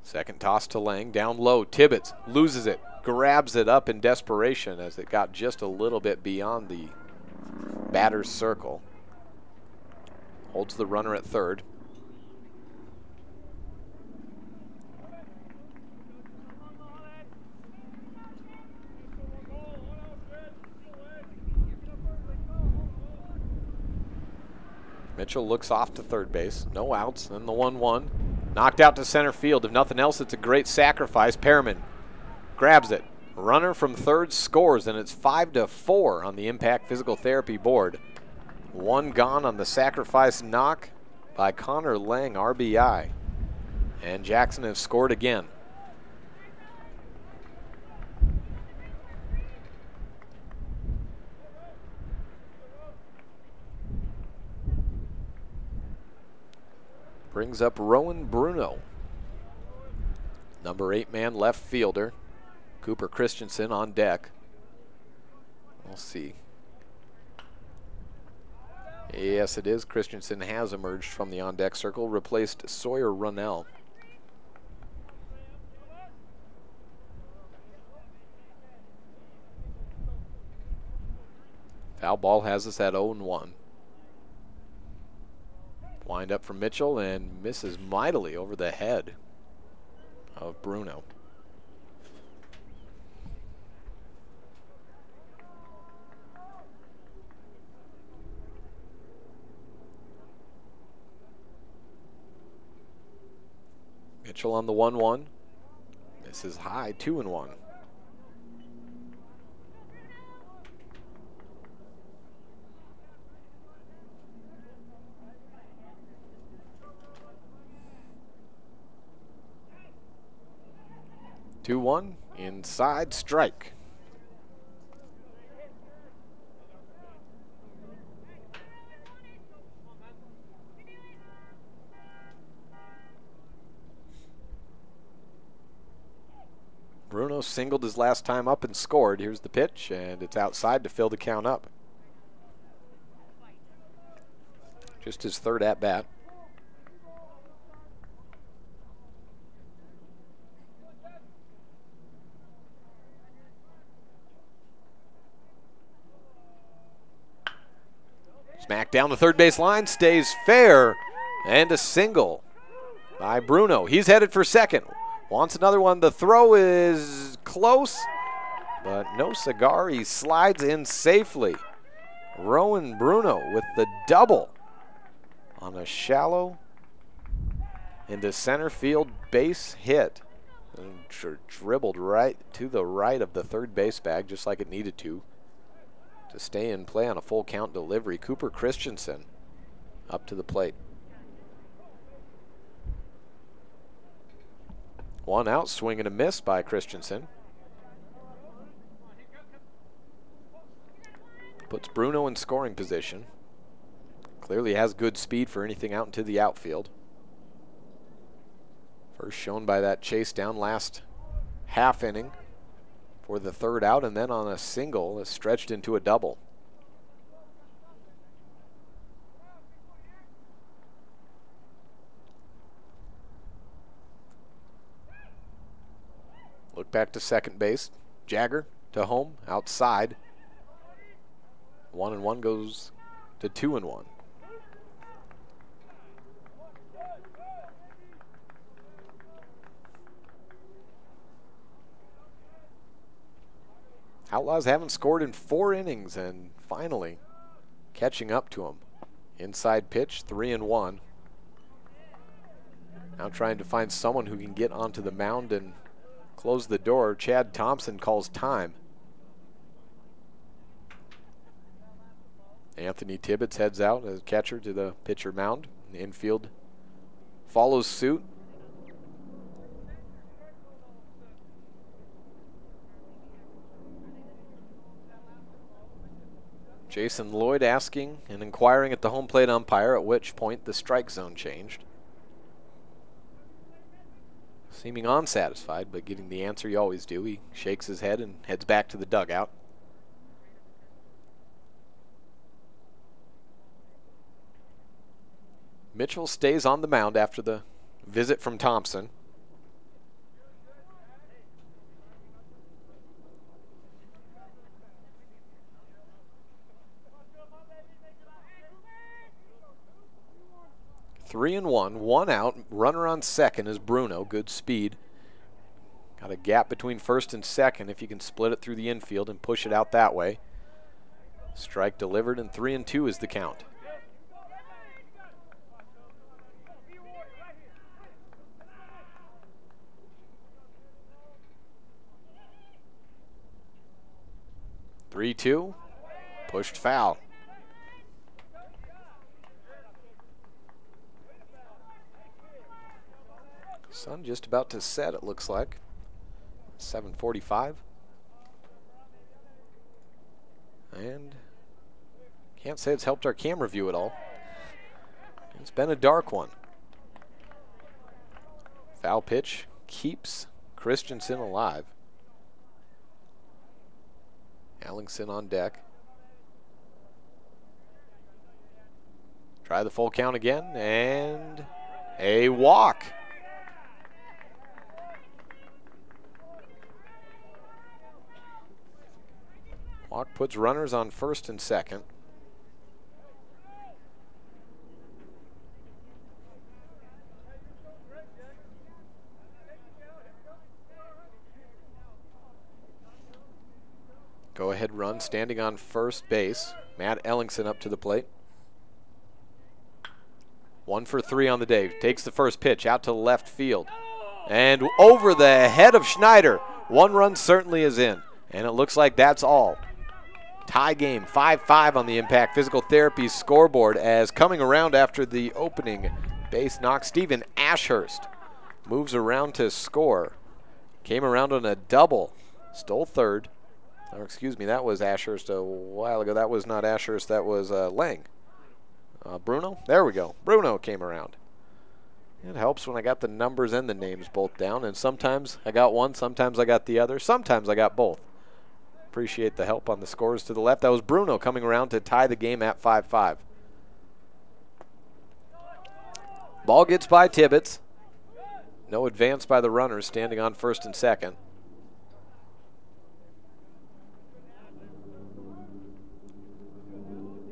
Second toss to Lang, down low. Tibbetts loses it. Grabs it up in desperation as it got just a little bit beyond the batter's circle. Holds the runner at third. Mitchell looks off to third base. No outs. Then the 1-1. Knocked out to center field. If nothing else, it's a great sacrifice. Perriman grabs it. Runner from third scores, and it's 5-4 on the Impact Physical Therapy board. One gone on the sacrifice knock by Connor Lang, RBI. And Jackson has scored again. Brings up Rowan Bruno. Number 8 man left fielder. Cooper Christensen on deck. We'll see. Yes, it is. Christensen has emerged from the on-deck circle, replaced Sawyer Runnell. Foul ball has us at 0-1. Wind up from Mitchell and misses mightily over the head of Bruno. Mitchell on the 1-1. Misses high, 2-1. Two-one, inside strike. Bruno singled his last time up and scored. Here's the pitch, and it's outside to fill the count up. Just his third at-bat. Smack down the third base line, stays fair, and a single by Bruno. He's headed for second. Wants another one. The throw is close, but no cigar. He slides in safely. Rowan Bruno with the double on a shallow into center field base hit. And dribbled right to the right of the third base bag, just like it needed to stay in play on a full count delivery. Cooper Christensen up to the plate. One out, swing and a miss by Christensen. Puts Bruno in scoring position. Clearly has good speed for anything out into the outfield. First shown by that chase down last half inning for the third out, and then on a single is stretched into a double. Look back to second base. Jagger to home, outside. 1-1 goes to 2-1. Outlaws haven't scored in 4 innings, and finally catching up to them. Inside pitch, 3-1. Now trying to find someone who can get onto the mound and close the door. Chad Thompson calls time. Anthony Tibbetts heads out as catcher to the pitcher mound. The infield follows suit. Jason Lloyd asking and inquiring at the home plate umpire, at which point the strike zone changed. Seeming unsatisfied, but getting the answer you always do. He shakes his head and heads back to the dugout. Mitchell stays on the mound after the visit from Thompson. Three and one out. Runner on second is Bruno. Good speed. Got a gap between first and second if you can split it through the infield and push it out that way. Strike delivered, and 3-2 is the count. Three-two, pushed foul. Sun just about to set, it looks like. 7:45. And can't say it's helped our camera view at all. It's been a dark one. Foul pitch keeps Christensen alive. Allingson on deck. Try the full count again, and a walk. Walk puts runners on first and second. Go ahead run standing on first base. Matt Ellingson up to the plate. 1 for 3 on the day. Takes the first pitch out to left field. And over the head of Schneider. 1 run certainly is in. And it looks like that's all. Tie game, 5-5 on the Impact Physical Therapy scoreboard, as coming around after the opening base knock, Stephen Ashurst moves around to score. Came around on a double, stole third. Or excuse me, that was Ashurst a while ago. That was not Ashurst, that was Lang. Bruno? There we go. Bruno came around. It helps when I got the numbers and the names both down, and sometimes I got one, sometimes I got the other, sometimes I got both. Appreciate the help on the scores to the left. That was Bruno coming around to tie the game at 5-5. Ball gets by Tibbetts. No advance by the runners standing on first and second.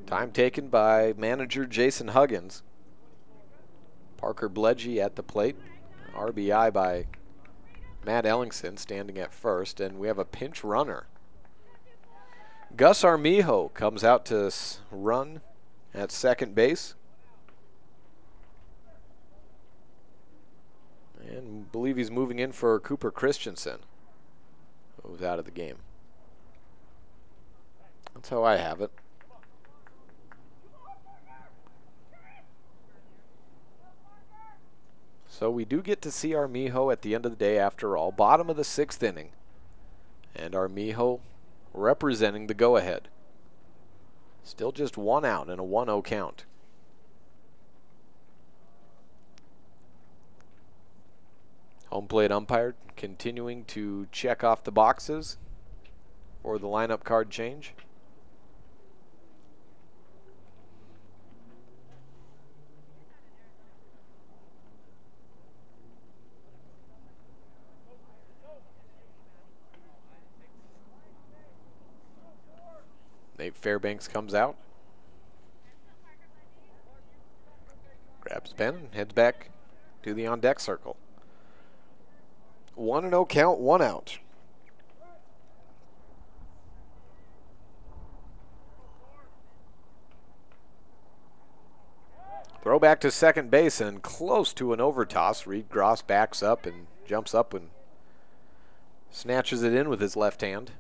Time taken by manager Jason Huggins. Parker Bledgy at the plate. RBI by Matt Ellingson standing at first, and we have a pinch runner. Gus Armijo comes out to run at second base. And believe he's moving in for Cooper Christensen, who's out of the game. That's how I have it. So we do get to see Armijo at the end of the day after all. Bottom of the 6th inning. And Armijo representing the go-ahead. Still just 1 out and a 1-0 count. Home plate umpire continuing to check off the boxes for the lineup card change. Nate Fairbanks comes out. Grabs pen, heads back to the on-deck circle. 1-0 count, 1 out. Throw back to second base and close to an overtoss. Reed Gross backs up and jumps up and snatches it in with his left hand.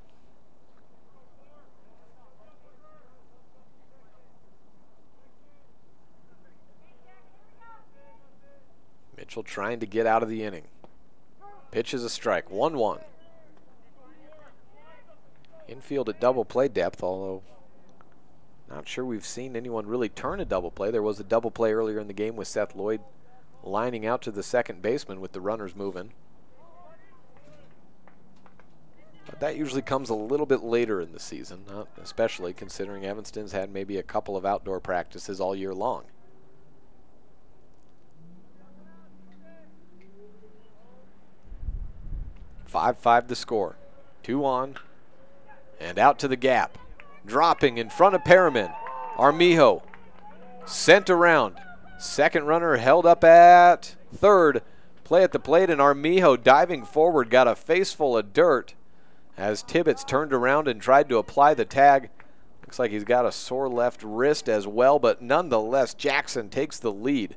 Mitchell trying to get out of the inning. Pitch is a strike, 1-1. Infield at double play depth, although not sure we've seen anyone really turn a double play. There was a double play earlier in the game with Seth Lloyd lining out to the second baseman with the runners moving. But that usually comes a little bit later in the season, especially considering Evanston's had maybe a couple of outdoor practices all year long. 5-5 the score. 2 on and out to the gap. Dropping in front of Perriman. Armijo sent around. Second runner held up at third. Play at the plate, and Armijo diving forward got a face full of dirt as Tibbetts turned around and tried to apply the tag. Looks like he's got a sore left wrist as well, but nonetheless Jackson takes the lead.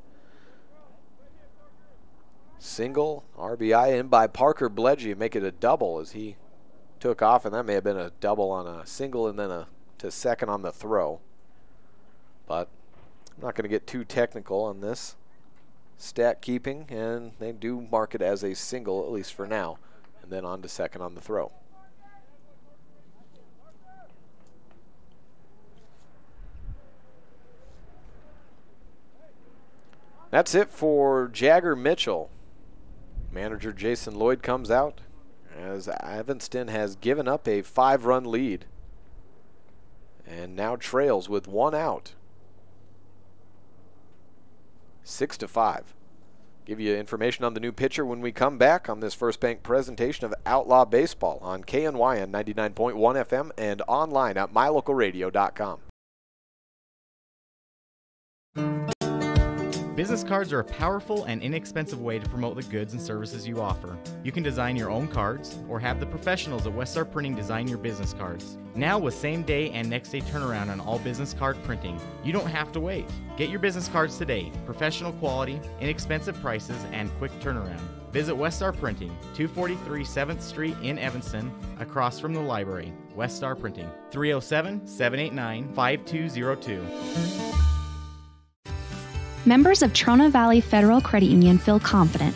Single, RBI in by Parker Bledgy, make it a double as he took off, and that may have been a double on a single and then to second on the throw. But I'm not going to get too technical on this stat keeping, and they do mark it as a single, at least for now, and then on to second on the throw. That's it for Jagger Mitchell. Manager Jason Lloyd comes out as Evanston has given up a 5-run lead and now trails with 1 out. 6-5. Give you information on the new pitcher when we come back on this First Bank presentation of Outlaw Baseball on KNY on 99.1 FM and online at mylocalradio.com. Business cards are a powerful and inexpensive way to promote the goods and services you offer. You can design your own cards or have the professionals at West Star Printing design your business cards. Now with same-day and next-day turnaround on all business card printing, you don't have to wait. Get your business cards today. Professional quality, inexpensive prices, and quick turnaround. Visit West Star Printing, 243 7th Street in Evanston, across from the library. West Star Printing, 307-789-5202. Members of Trona Valley Federal Credit Union feel confident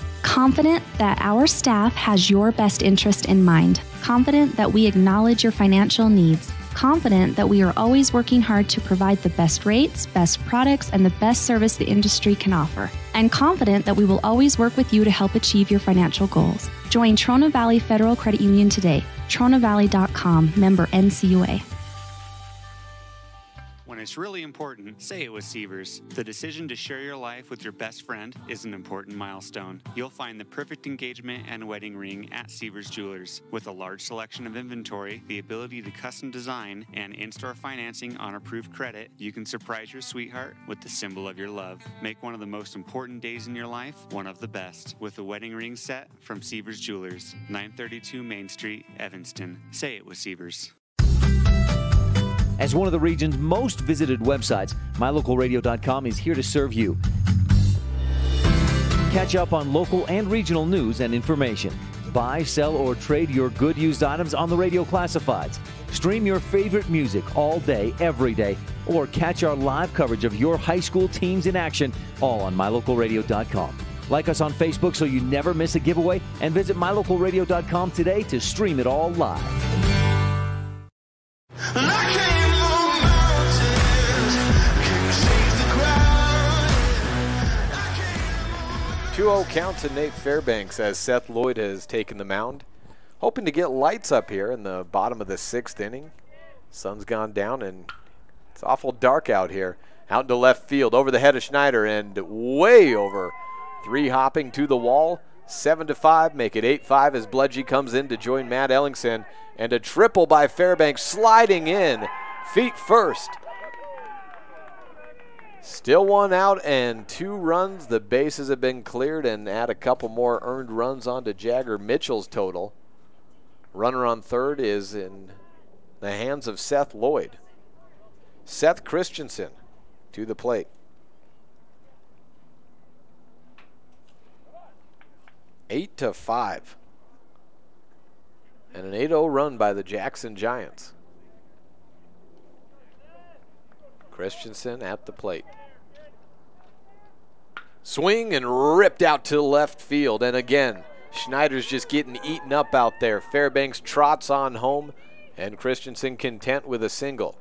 that our staff has your best interest in mind, confident that we acknowledge your financial needs, confident that we are always working hard to provide the best rates, best products, and the best service the industry can offer, and confident that we will always work with you to help achieve your financial goals. Join Trona Valley Federal Credit Union today. TronaValley.com, member NCUA. When it's really important, say it with Sievers. The decision to share your life with your best friend is an important milestone. You'll find the perfect engagement and wedding ring at Sievers Jewelers. With a large selection of inventory, the ability to custom design, and in-store financing on approved credit, you can surprise your sweetheart with the symbol of your love. Make one of the most important days in your life one of the best with a wedding ring set from Sievers Jewelers, 932 Main Street, Evanston. Say it with Sievers. As one of the region's most visited websites, MyLocalRadio.com is here to serve you. Catch up on local and regional news and information. Buy, sell, or trade your good used items on the radio classifieds. Stream your favorite music all day, every day, or catch our live coverage of your high school teams in action, all on MyLocalRadio.com. Like us on Facebook so you never miss a giveaway, and visit MyLocalRadio.com today to stream it all live. 2-0 count to Nate Fairbanks as Seth Lloyd has taken the mound. Hoping to get lights up here in the bottom of the 6th inning. Sun's gone down and it's awful dark out here. Out into left field, over the head of Schneider and way over. 3 hopping to the wall. 7-5, make it 8-5 as Bledgy comes in to join Matt Ellingson. And a triple by Fairbanks sliding in, feet first. Still 1 out and 2 runs. The bases have been cleared and add a couple more earned runs onto Jagger Mitchell's total. Runner on third is in the hands of Seth Lloyd. Seth Christensen to the plate. 8-5. And an 8-0 run by the Jackson Giants. Christensen at the plate. Swing and ripped out to left field. And again, Schneider's just getting eaten up out there. Fairbanks trots on home, and Christensen content with a single.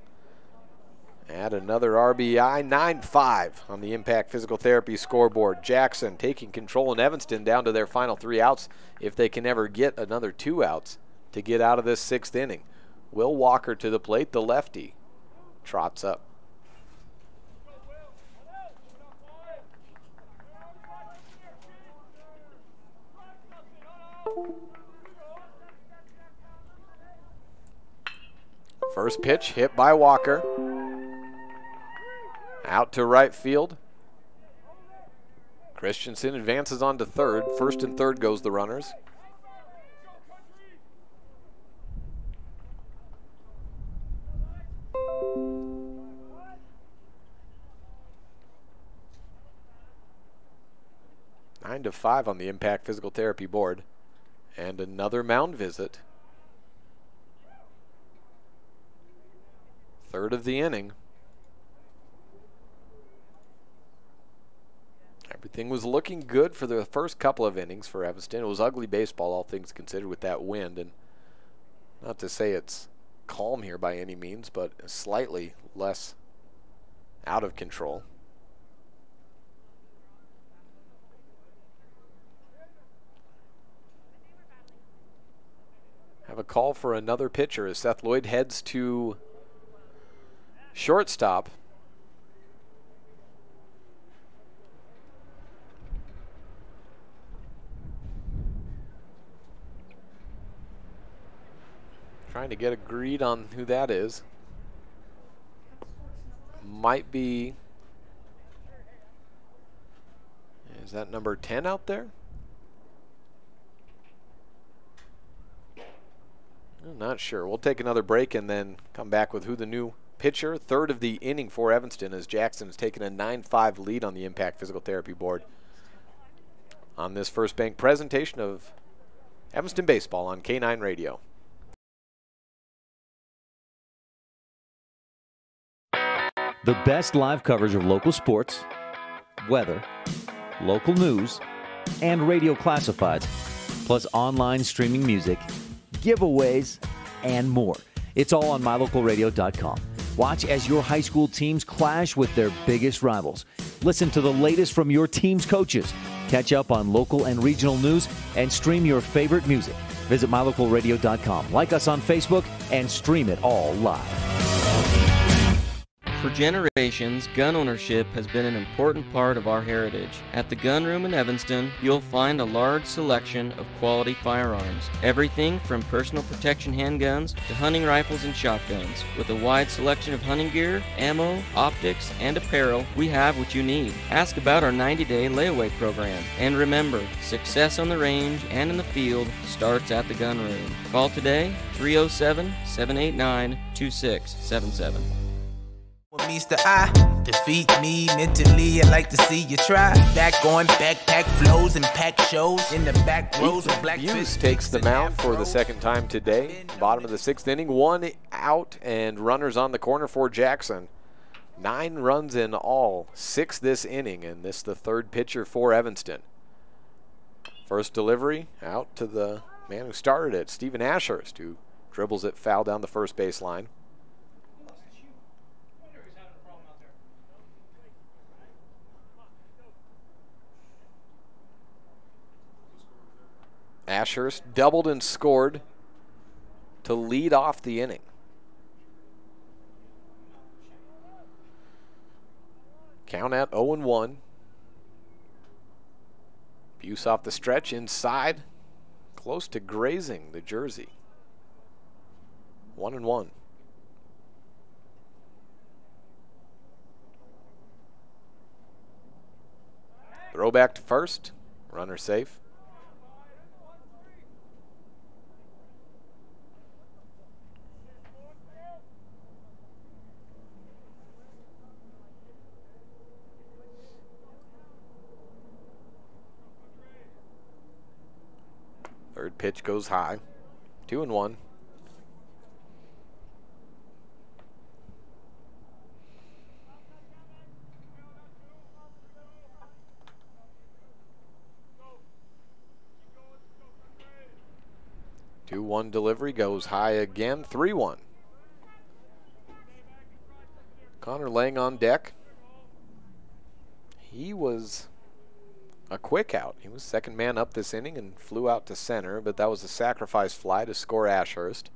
Add another RBI, 9-5 on the Impact Physical Therapy scoreboard. Jackson taking control in Evanston down to their final 3 outs if they can ever get another 2 outs to get out of this 6th inning. Will Walker to the plate, the lefty trots up. First pitch hit by Walker. Out to right field. Christensen advances on to third. First and third goes the runners. Nine to 5 on the Impact Physical Therapy board. And another mound visit. Third of the inning. Everything was looking good for the first couple of innings for Evanston. It was ugly baseball, all things considered, with that wind. And not to say it's calm here by any means, but slightly less out of control. Have a call for another pitcher as Seth Lloyd heads to shortstop. Trying to get a read on who that is. Might be, is that number 10 out there? I'm not sure. We'll take another break and then come back with who the new pitcher. Third of the inning for Evanston as Jackson has taken a 9-5 lead on the Impact Physical Therapy board on this First Bank presentation of Evanston Baseball on K9 Radio. The best live coverage of local sports, weather, local news, and radio classifieds, plus online streaming music, giveaways, and more. It's all on MyLocalRadio.com. Watch as your high school teams clash with their biggest rivals. Listen to the latest from your team's coaches. Catch up on local and regional news and stream your favorite music. Visit MyLocalRadio.com. Like us on Facebook and stream it all live. For generations, gun ownership has been an important part of our heritage. At the Gun Room in Evanston, you'll find a large selection of quality firearms. Everything from personal protection handguns to hunting rifles and shotguns. With a wide selection of hunting gear, ammo, optics, and apparel, we have what you need. Ask about our 90-day layaway program. And remember, success on the range and in the field starts at the Gun Room. Call today, 307-789-2677. What meets the eye, defeat me mentally. I like to see you try. Back on backpack flows and pack shows in the back rows of black Buse takes the mound for the second time today. Bottom of the 6th inning, 1 out and runners on the corner for Jackson. 9 runs in all, 6 this inning, and this the 3rd pitcher for Evanston. First delivery out to the man who started it, Stephen Ashurst, who dribbles it foul down the first baseline. Ashurst doubled and scored to lead off the inning. Count at 0-1. Buse off the stretch inside, close to grazing the jersey. 1-1. Throw back to first, runner safe. Third pitch goes high. 2-1. Two-one delivery goes high again. 3-1. Connor Lang on deck. He was a quick out. He was second man up this inning and flew out to center, but that was a sacrifice fly to score Ashurst.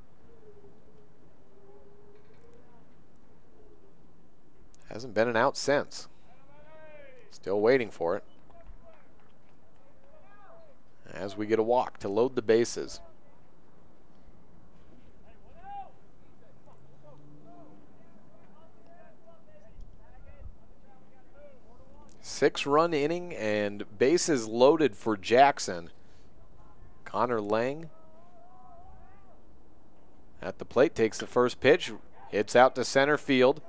Hasn't been an out since. Still waiting for it. As we get a walk to load the bases. Six-run inning and bases loaded for Jackson. Connor Lang at the plate, takes the first pitch, hits out to center field.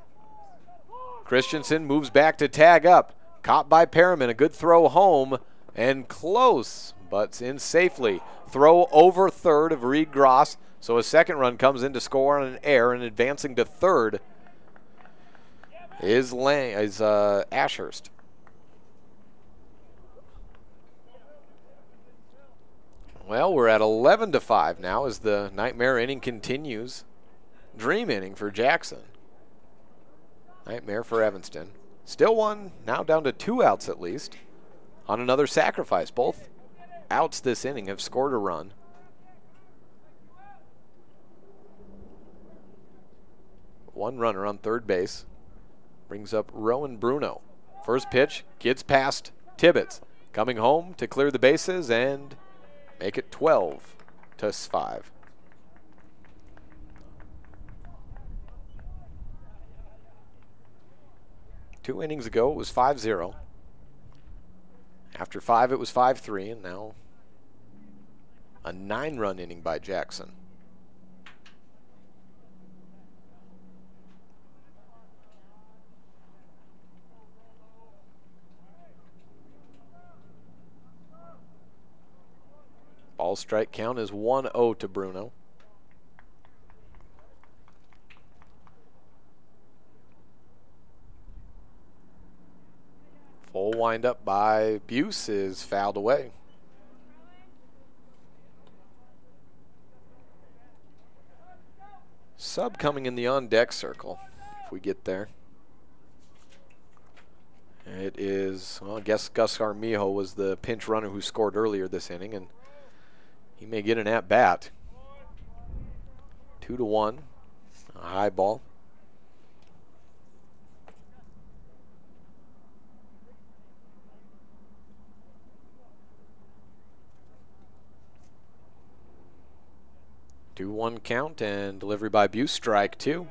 Christensen moves back to tag up. Caught by Perriman, a good throw home and close, but in safely. Throw over third of Reed Gross, so a second run comes in to score on an error, and advancing to third is Ashurst. Well, we're at 11-5 now as the nightmare inning continues. Dream inning for Jackson. Nightmare for Evanston. Still one, now down to 2 outs at least, on another sacrifice. Both outs this inning have scored a run. One runner on third base. Brings up Rowan Bruno. First pitch, gets past Tibbetts. Coming home to clear the bases and make it 12-5. Two innings ago, it was 5-0. After 5, it was 5-3, and now a 9-run inning by Jackson. Ball strike count is 1-0 to Bruno. Full windup by Buse is fouled away. Sub coming in the on-deck circle, if we get there. It is, well, I guess Gus Armijo was the pinch runner who scored earlier this inning, and he may get an at-bat. 2-1, a high ball. 2-1 count and delivery by Buse, strike 2.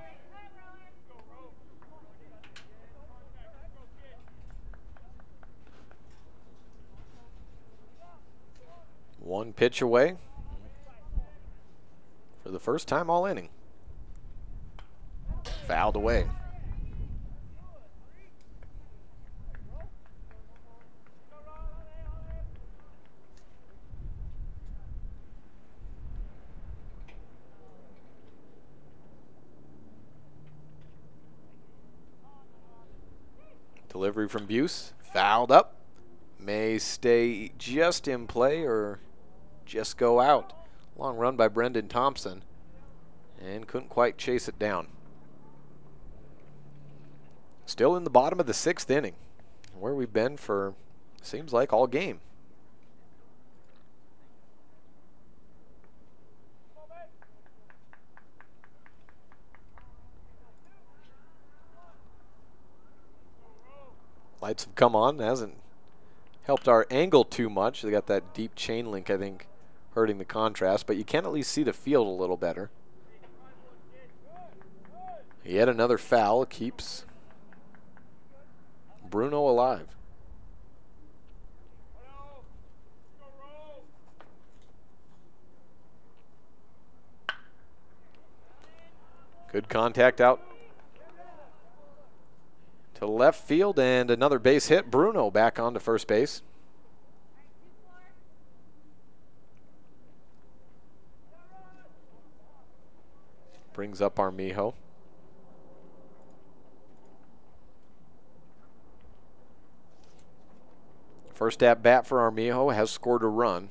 One pitch away for the first time all inning. Fouled away. Delivery from Buse, fouled up. May stay just in play or just go out. Long run by Brendan Thompson, and couldn't quite chase it down. Still in the bottom of the 6th inning, where we've been for, seems like, all game. Lights have come on. Hasn't helped our angle too much. They got that deep chain link, I think, hurting the contrast, but you can at least see the field a little better. Yet another foul keeps Bruno alive. Good contact out to left field, and another base hit. Bruno back onto first base. Brings up Armijo. First at bat for Armijo, has scored a run.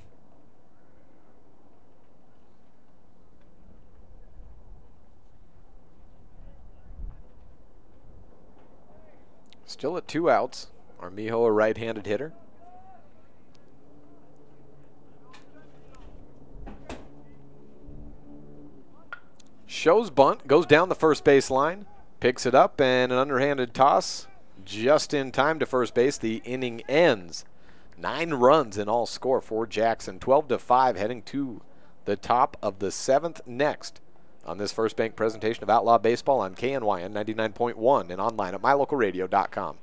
Still at 2 outs. Armijo, a right-handed hitter. Shows bunt, goes down the first base line, picks it up, and an underhanded toss just in time to first base. The inning ends. 9 runs in all score for Jackson. 12-5 heading to the top of the 7th next on this First Bank presentation of Outlaw Baseball on KNYN 99.1 and online at mylocalradio.com.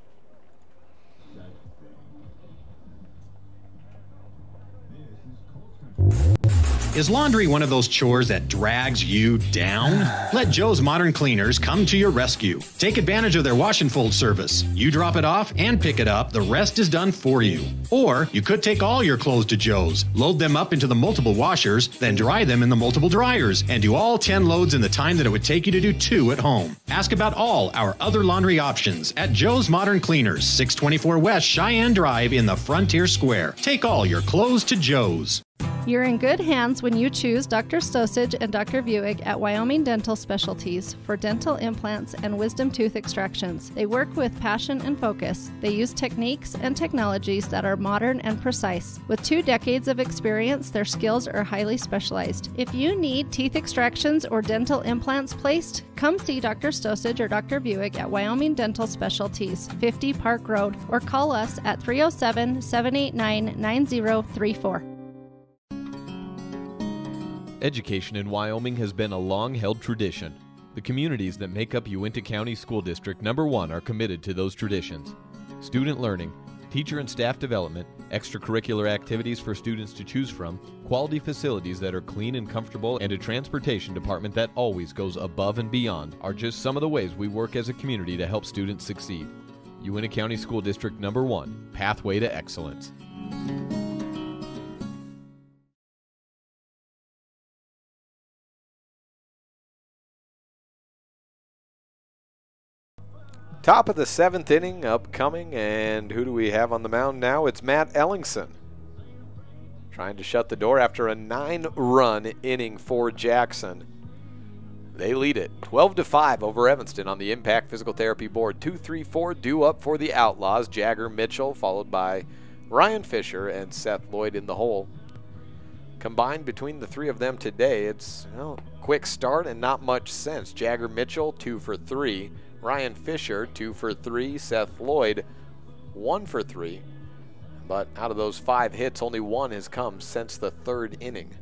Is laundry one of those chores that drags you down? Let Joe's Modern Cleaners come to your rescue. Take advantage of their wash and fold service. You drop it off and pick it up. The rest is done for you. Or you could take all your clothes to Joe's, load them up into the multiple washers, then dry them in the multiple dryers, and do all 10 loads in the time that it would take you to do 2 at home. Ask about all our other laundry options at Joe's Modern Cleaners, 624 West Cheyenne Drive in the Frontier Square. Take all your clothes to Joe's. You're in good hands when you choose Dr. Stosage and Dr. Buick at Wyoming Dental Specialties for dental implants and wisdom tooth extractions. They work with passion and focus. They use techniques and technologies that are modern and precise. With 2 decades of experience, their skills are highly specialized. If you need teeth extractions or dental implants placed, come see Dr. Stosage or Dr. Buick at Wyoming Dental Specialties, 50 Park Road, or call us at 307-789-9034. Education in Wyoming has been a long-held tradition. The communities that make up Uinta County School District #1 are committed to those traditions. Student learning, teacher and staff development, extracurricular activities for students to choose from, quality facilities that are clean and comfortable, and a transportation department that always goes above and beyond are just some of the ways we work as a community to help students succeed. Uinta County School District #1, Pathway to Excellence. Top of the 7th inning upcoming, and who do we have on the mound now? It's Matt Ellingson trying to shut the door after a 9-run inning for Jackson. They lead it 12-5 over Evanston on the Impact Physical Therapy board. 2-3-4 due up for the Outlaws. Jagger Mitchell followed by Ryan Fisher and Seth Lloyd in the hole. Combined between the 3 of them today, it's quick start and not much sense. Jagger Mitchell 2 for 3. Ryan Fisher 2 for 3. Seth Lloyd 1 for 3. But out of those 5 hits, only 1 has come since the 3rd inning.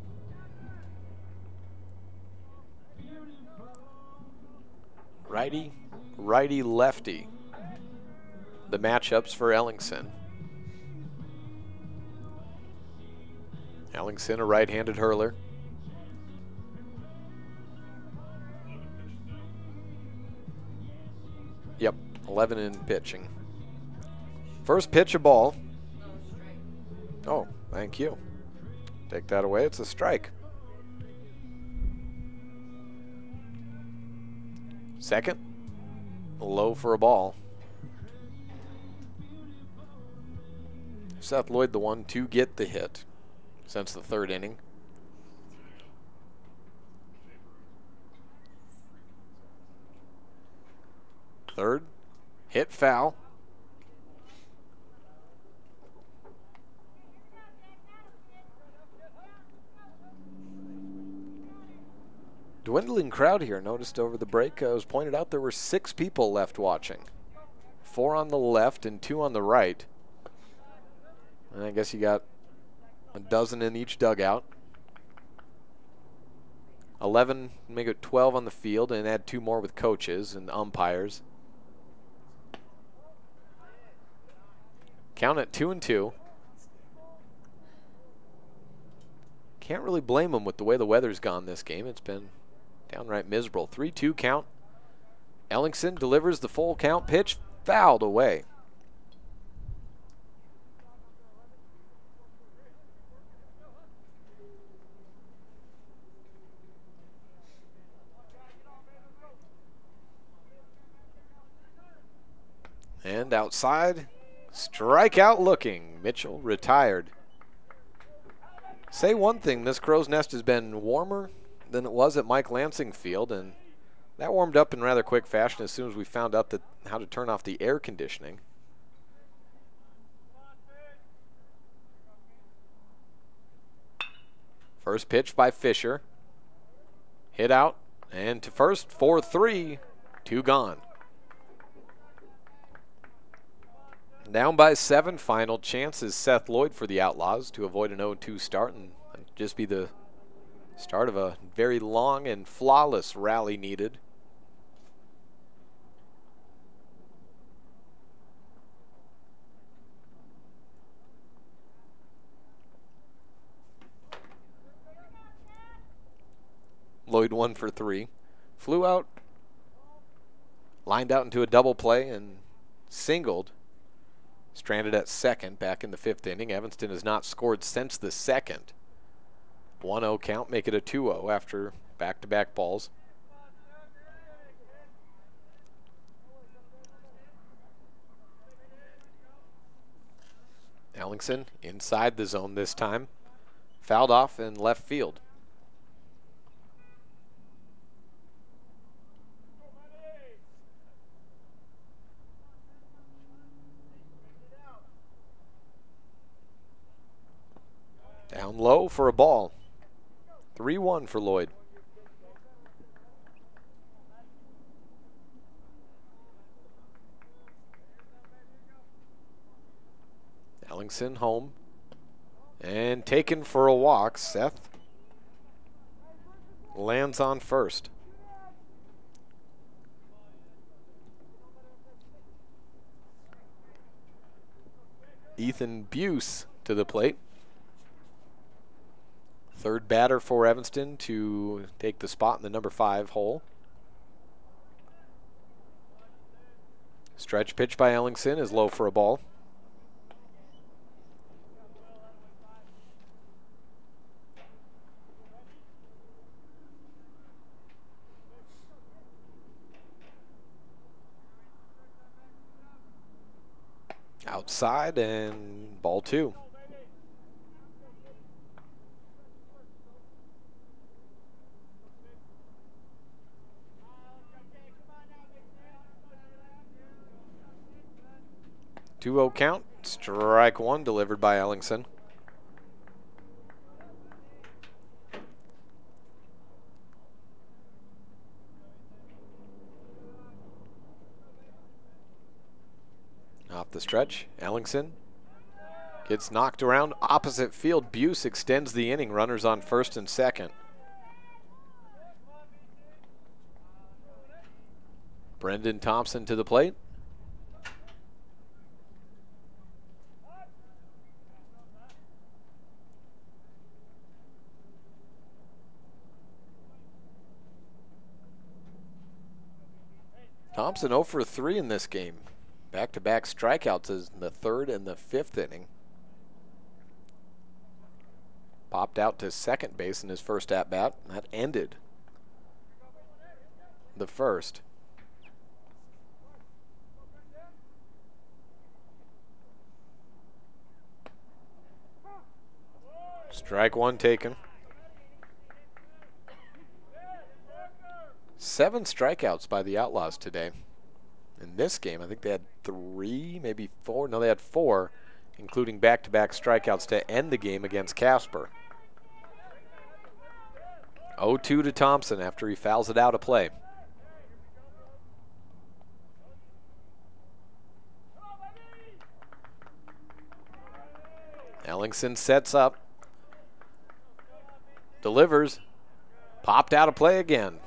Righty, righty, lefty. The matchups for Ellingson. Ellingson, a right-handed hurler. Yep, 11 in pitching. First pitch, a ball. Oh, thank you. Take that away, it's a strike. Second, low for a ball. Seth Lloyd the one to get the hit since the third inning. Third, hit foul. Dwindling crowd here. Noticed over the break, it was pointed out there were 6 people left watching. 4 on the left and 2 on the right. And I guess you got a dozen in each dugout. 11, make it 12 on the field, and add 2 more with coaches and umpires. Count at 2-2. Can't really blame them with the way the weather's gone this game. It's been downright miserable. 3-2 count. Ellingson delivers the full count pitch, fouled away. And outside, strikeout looking. Mitchell retired. Say one thing, this crow's nest has been warmer than it was at Mike Lansing Field, and that warmed up in rather quick fashion as soon as we found out how to turn off the air conditioning. First pitch by Fisher. Hit out, and to first, 4-3, 2 gone. Down by 7, final chance is Seth Lloyd for the Outlaws to avoid an 0-2 start and just be the start of a very long and flawless rally needed. Lloyd 1 for 3. Flew out, lined out into a double play and singled. Stranded at second back in the 5th inning. Evanston has not scored since the 2nd. 1-0 count, make it a 2-0 after back-to-back balls. Ellingson inside the zone this time. Fouled off in left field. Down low for a ball. 3-1 for Lloyd. Ellingson home. And taken for a walk. Seth lands on first. Ethan Buse to the plate. Third batter for Evanston to take the spot in the number 5 hole. Stretch pitch by Ellingson is low for a ball. Outside and ball 2. Two-0 count, strike 1 delivered by Ellingson. Off the stretch, Ellingson gets knocked around opposite field. Buse extends the inning, runners on first and second. Brendan Thompson to the plate. Thompson 0 for 3 in this game. Back-to-back strikeouts in the 3rd and the 5th inning. Popped out to second base in his first at-bat. That ended the first. Strike one taken. 7 strikeouts by the Outlaws today. In this game, I think they had 3, maybe 4. No, they had 4, including back-to-back strikeouts to end the game against Casper. 0-2 to Thompson after he fouls it out of play. Ellingson sets up. Delivers. Popped out of play again.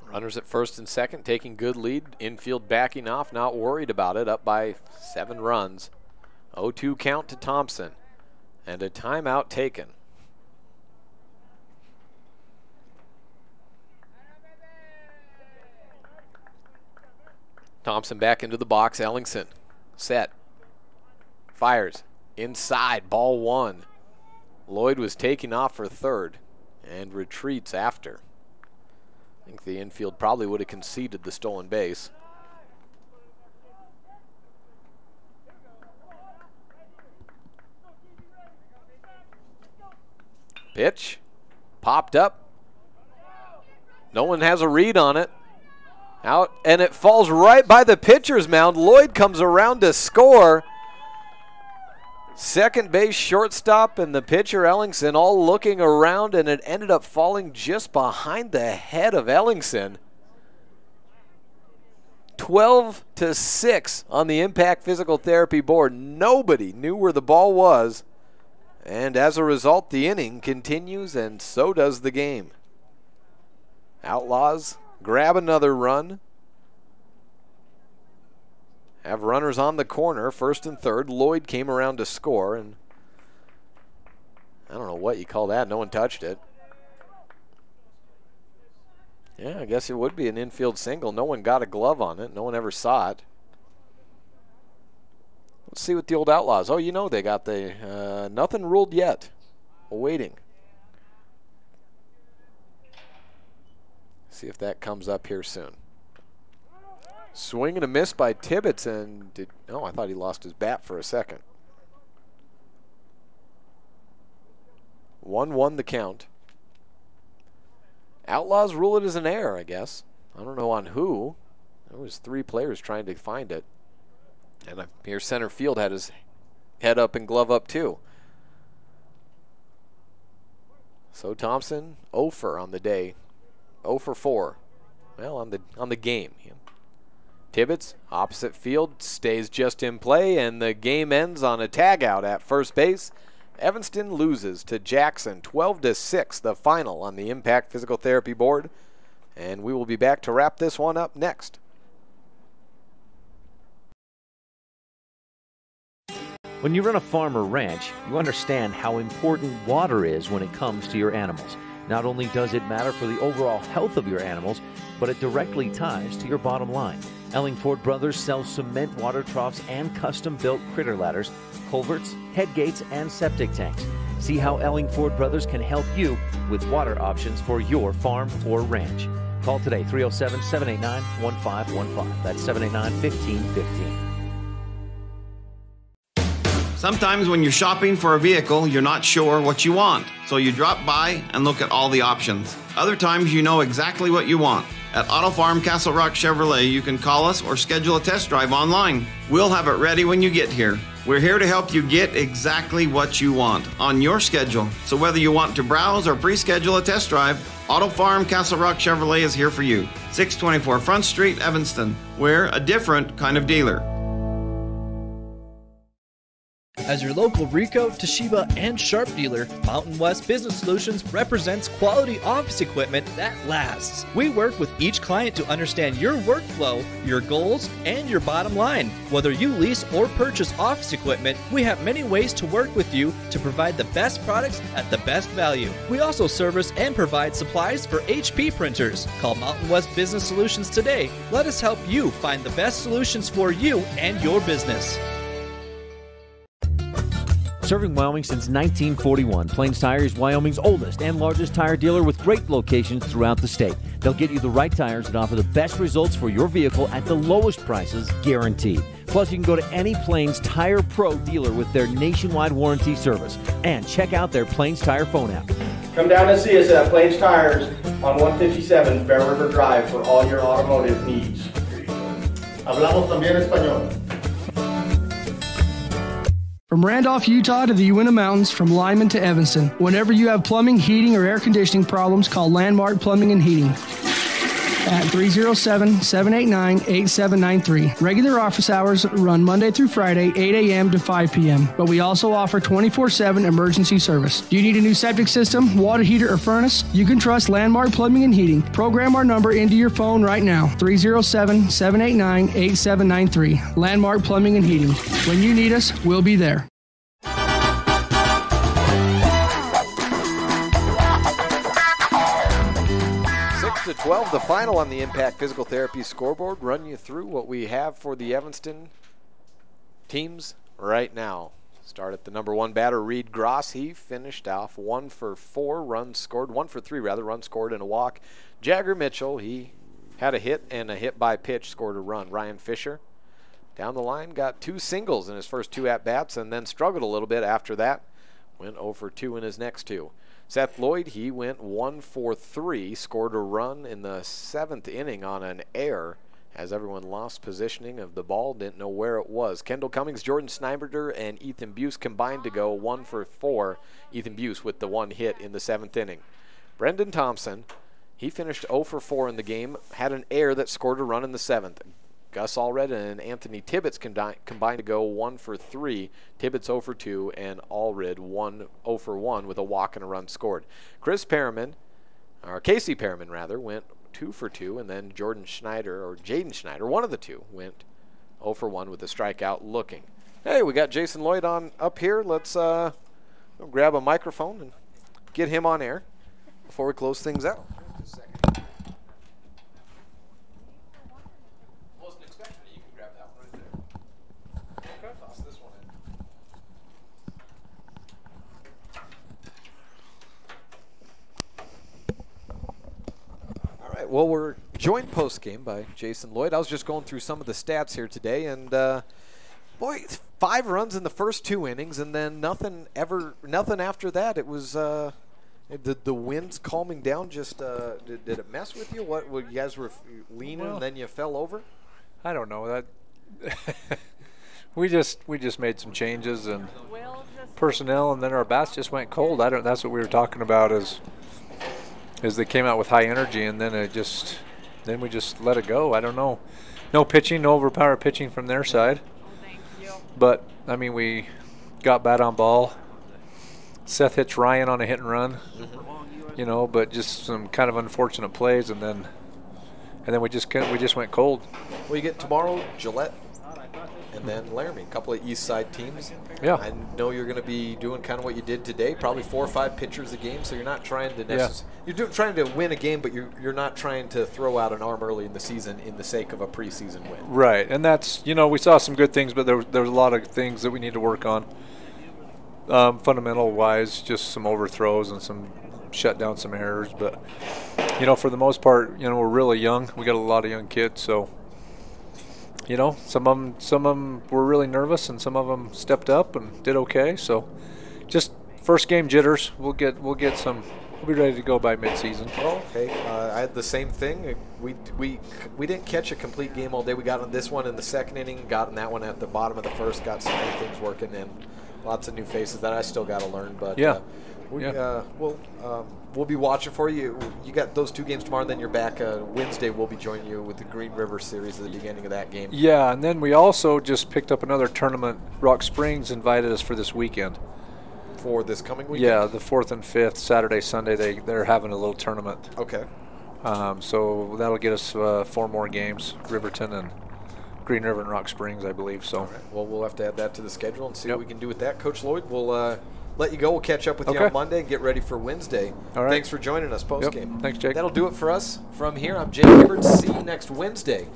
Runners at first and second, taking good lead. Infield backing off, not worried about it, up by 7 runs. 0-2 count to Thompson, and a timeout taken. Thompson back into the box. Ellingson set, fires inside, ball 1. Lloyd was taking off for third and retreats after. I think the infield probably would have conceded the stolen base. Pitch popped up. No one has a read on it. Out, and it falls right by the pitcher's mound. Lloyd comes around to score. Second base, shortstop, and the pitcher Ellingson all looking around, and it ended up falling just behind the head of Ellingson. 12-6 on the Impact Physical Therapy board. Nobody knew where the ball was, and as a result, the inning continues, and so does the game. Outlaws grab another run. Have runners on the corner, first and third. Lloyd came around to score, and I don't know what you call that. No one touched it. Yeah, I guess it would be an infield single. No one got a glove on it. No one ever saw it. Let's see what the old Outlaws. Oh, you know they got the nothing ruled yet. Waiting. See if that comes up here soon. Swing and a miss by Tibbetts, and I thought he lost his bat for a second. 1-1 the count. Outlaws rule it as an error, I guess. I don't know on who. There was 3 players trying to find it. And here center field had his head up and glove up too. So Thompson 0 for on the day. 0 for 4. Well, on the game. Tibbetts, opposite field, stays just in play, and the game ends on a tag out at first base. Evanston loses to Jackson 12-6, the final on the Impact Physical Therapy board. And we will be back to wrap this one up next. When you run a farm or ranch, you understand how important water is when it comes to your animals. Not only does it matter for the overall health of your animals, but it directly ties to your bottom line. Ellingford Brothers sells cement water troughs and custom-built critter ladders, culverts, head gates, and septic tanks. See how Ellingford Brothers can help you with water options for your farm or ranch. Call today, 307-789-1515. That's 789-1515. Sometimes when you're shopping for a vehicle, you're not sure what you want, so you drop by and look at all the options. Other times you know exactly what you want. At Auto Farm Castle Rock Chevrolet, you can call us or schedule a test drive online. We'll have it ready when you get here. We're here to help you get exactly what you want on your schedule. So whether you want to browse or pre-schedule a test drive, Auto Farm Castle Rock Chevrolet is here for you. 624 Front Street, Evanston. We're a different kind of dealer. As your local Ricoh, Toshiba, and Sharp dealer, Mountain West Business Solutions represents quality office equipment that lasts. We work with each client to understand your workflow, your goals, and your bottom line. Whether you lease or purchase office equipment, we have many ways to work with you to provide the best products at the best value. We also service and provide supplies for HP printers. Call Mountain West Business Solutions today. Let us help you find the best solutions for you and your business. Serving Wyoming since 1941, Plains Tire is Wyoming's oldest and largest tire dealer with great locations throughout the state. They'll get you the right tires and offer the best results for your vehicle at the lowest prices, guaranteed. Plus, you can go to any Plains Tire Pro dealer with their nationwide warranty service. And check out their Plains Tire phone app. Come down and see us at Plains Tires on 157 Bear River Drive for all your automotive needs. Hablamos también español. From Randolph, Utah to the Uinta Mountains, from Lyman to Evanston. Whenever you have plumbing, heating, or air conditioning problems, call Landmark Plumbing and Heating at 307-789-8793. Regular office hours run Monday through Friday, 8 a.m. to 5 p.m. But we also offer 24/7 emergency service. Do you need a new septic system, water heater, or furnace? You can trust Landmark Plumbing and Heating. Program our number into your phone right now, 307-789-8793. Landmark Plumbing and Heating. When you need us, we'll be there. 6-12, the final on the Impact Physical Therapy scoreboard. Run you through what we have for the Evanston teams right now. Start at the number 1 batter, Reed Gross. He finished off 1 for 4 runs scored, 1 for 3 rather, runs scored and a walk. Jagger Mitchell, he had a hit and a hit by pitch, scored a run. Ryan Fisher down the line got 2 singles in his first 2 at-bats and then struggled a little bit after that. Went 0 for 2 in his next 2. Seth Lloyd, he went 1 for 3, scored a run in the 7th inning on an error as everyone lost positioning of the ball, didn't know where it was. Kendall Cummings, Jordan Snyberger, and Ethan Buse combined to go 1 for 4. Ethan Buse with the 1 hit in the 7th inning. Brendan Thompson, he finished 0 for 4 in the game, had an error that scored a run in the 7th. Gus Allred and Anthony Tibbetts combined to go 1 for 3. Tibbetts 0 for 2 and Allred 0 for 1 with a walk and a run scored. Casey Perriman rather, went 2 for 2, and then Jaden Schneider, one of the two, went 0 for 1 with a strikeout looking. Hey, we got Jason Lloyd on up here. Let's grab a microphone and get him on air before we close things out. Well, we're joined post-game by Jason Lloyd. I was just going through some of the stats here today, and boy, 5 runs in the first 2 innings, and then nothing after that. It was the winds calming down. Just did it mess with you? What you guys were leaning and then you fell over? I don't know that. we just made some changes and personnel, and then our bats just went cold. That's what we were talking about as they came out with high energy, and then we just let it go. I don't know. No pitching, no overpower pitching from their side. But I mean, we got bat on ball. Seth hits Ryan on a hit and run. But just some kind of unfortunate plays, and then we just went cold. Well, you get tomorrow Gillette and then Laramie, a couple of East Side teams. Yeah. I know you're going to be doing kind of what you did today, probably 4 or 5 pitchers a game, so you're not trying to trying to win a game, but you're not trying to throw out an arm early in the season in the sake of a preseason win. Right, and that's, we saw some good things, but there was a lot of things that we need to work on. Fundamental-wise, just some overthrows and some shut down some errors, but, for the most part, we're really young. We got a lot of young kids, so some of them were really nervous, and some of them stepped up and did okay. So, just first game jitters. We'll We'll be ready to go by mid-season. Well, hey, I had the same thing. We didn't catch a complete game all day. We got on this one in the second inning, got on that one at the bottom of the first, got some new things working, and lots of new faces that I still got to learn. But we'll be watching for you. You got those 2 games tomorrow, and then you're back Wednesday. We'll be joining you with the Green River Series at the beginning of that game. Yeah, and then we also just picked up another tournament. Rock Springs invited us for this weekend. For this coming weekend? Yeah, the 4th and 5th, Saturday, Sunday, they're having a little tournament. Okay. So that'll get us 4 more games, Riverton and Green River and Rock Springs, I believe. So. All right. Well, we'll have to add that to the schedule and see what we can do with that. Coach Lloyd, we'll let you go. We'll catch up with you on Monday and get ready for Wednesday. All right. Thanks for joining us post-game. Yep. Thanks, Jake. That'll do it for us. From here, I'm Jake Hibbert. See you next Wednesday,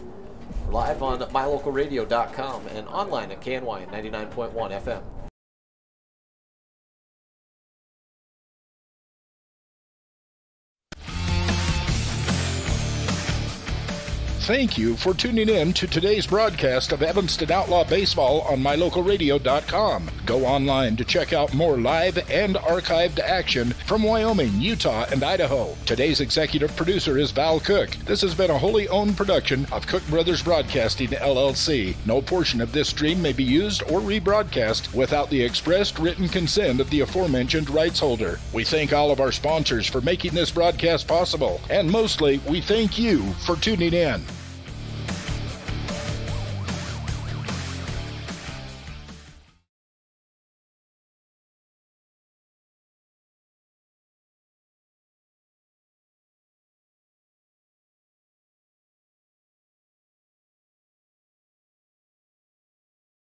live on mylocalradio.com and online at KNY 99.1 FM. Thank you for tuning in to today's broadcast of Evanston Outlaw Baseball on mylocalradio.com. Go online to check out more live and archived action from Wyoming, Utah, and Idaho. Today's executive producer is Val Cook. This has been a wholly owned production of Cook Brothers Broadcasting, LLC. No portion of this stream may be used or rebroadcast without the expressed written consent of the aforementioned rights holder. We thank all of our sponsors for making this broadcast possible, and mostly, we thank you for tuning in.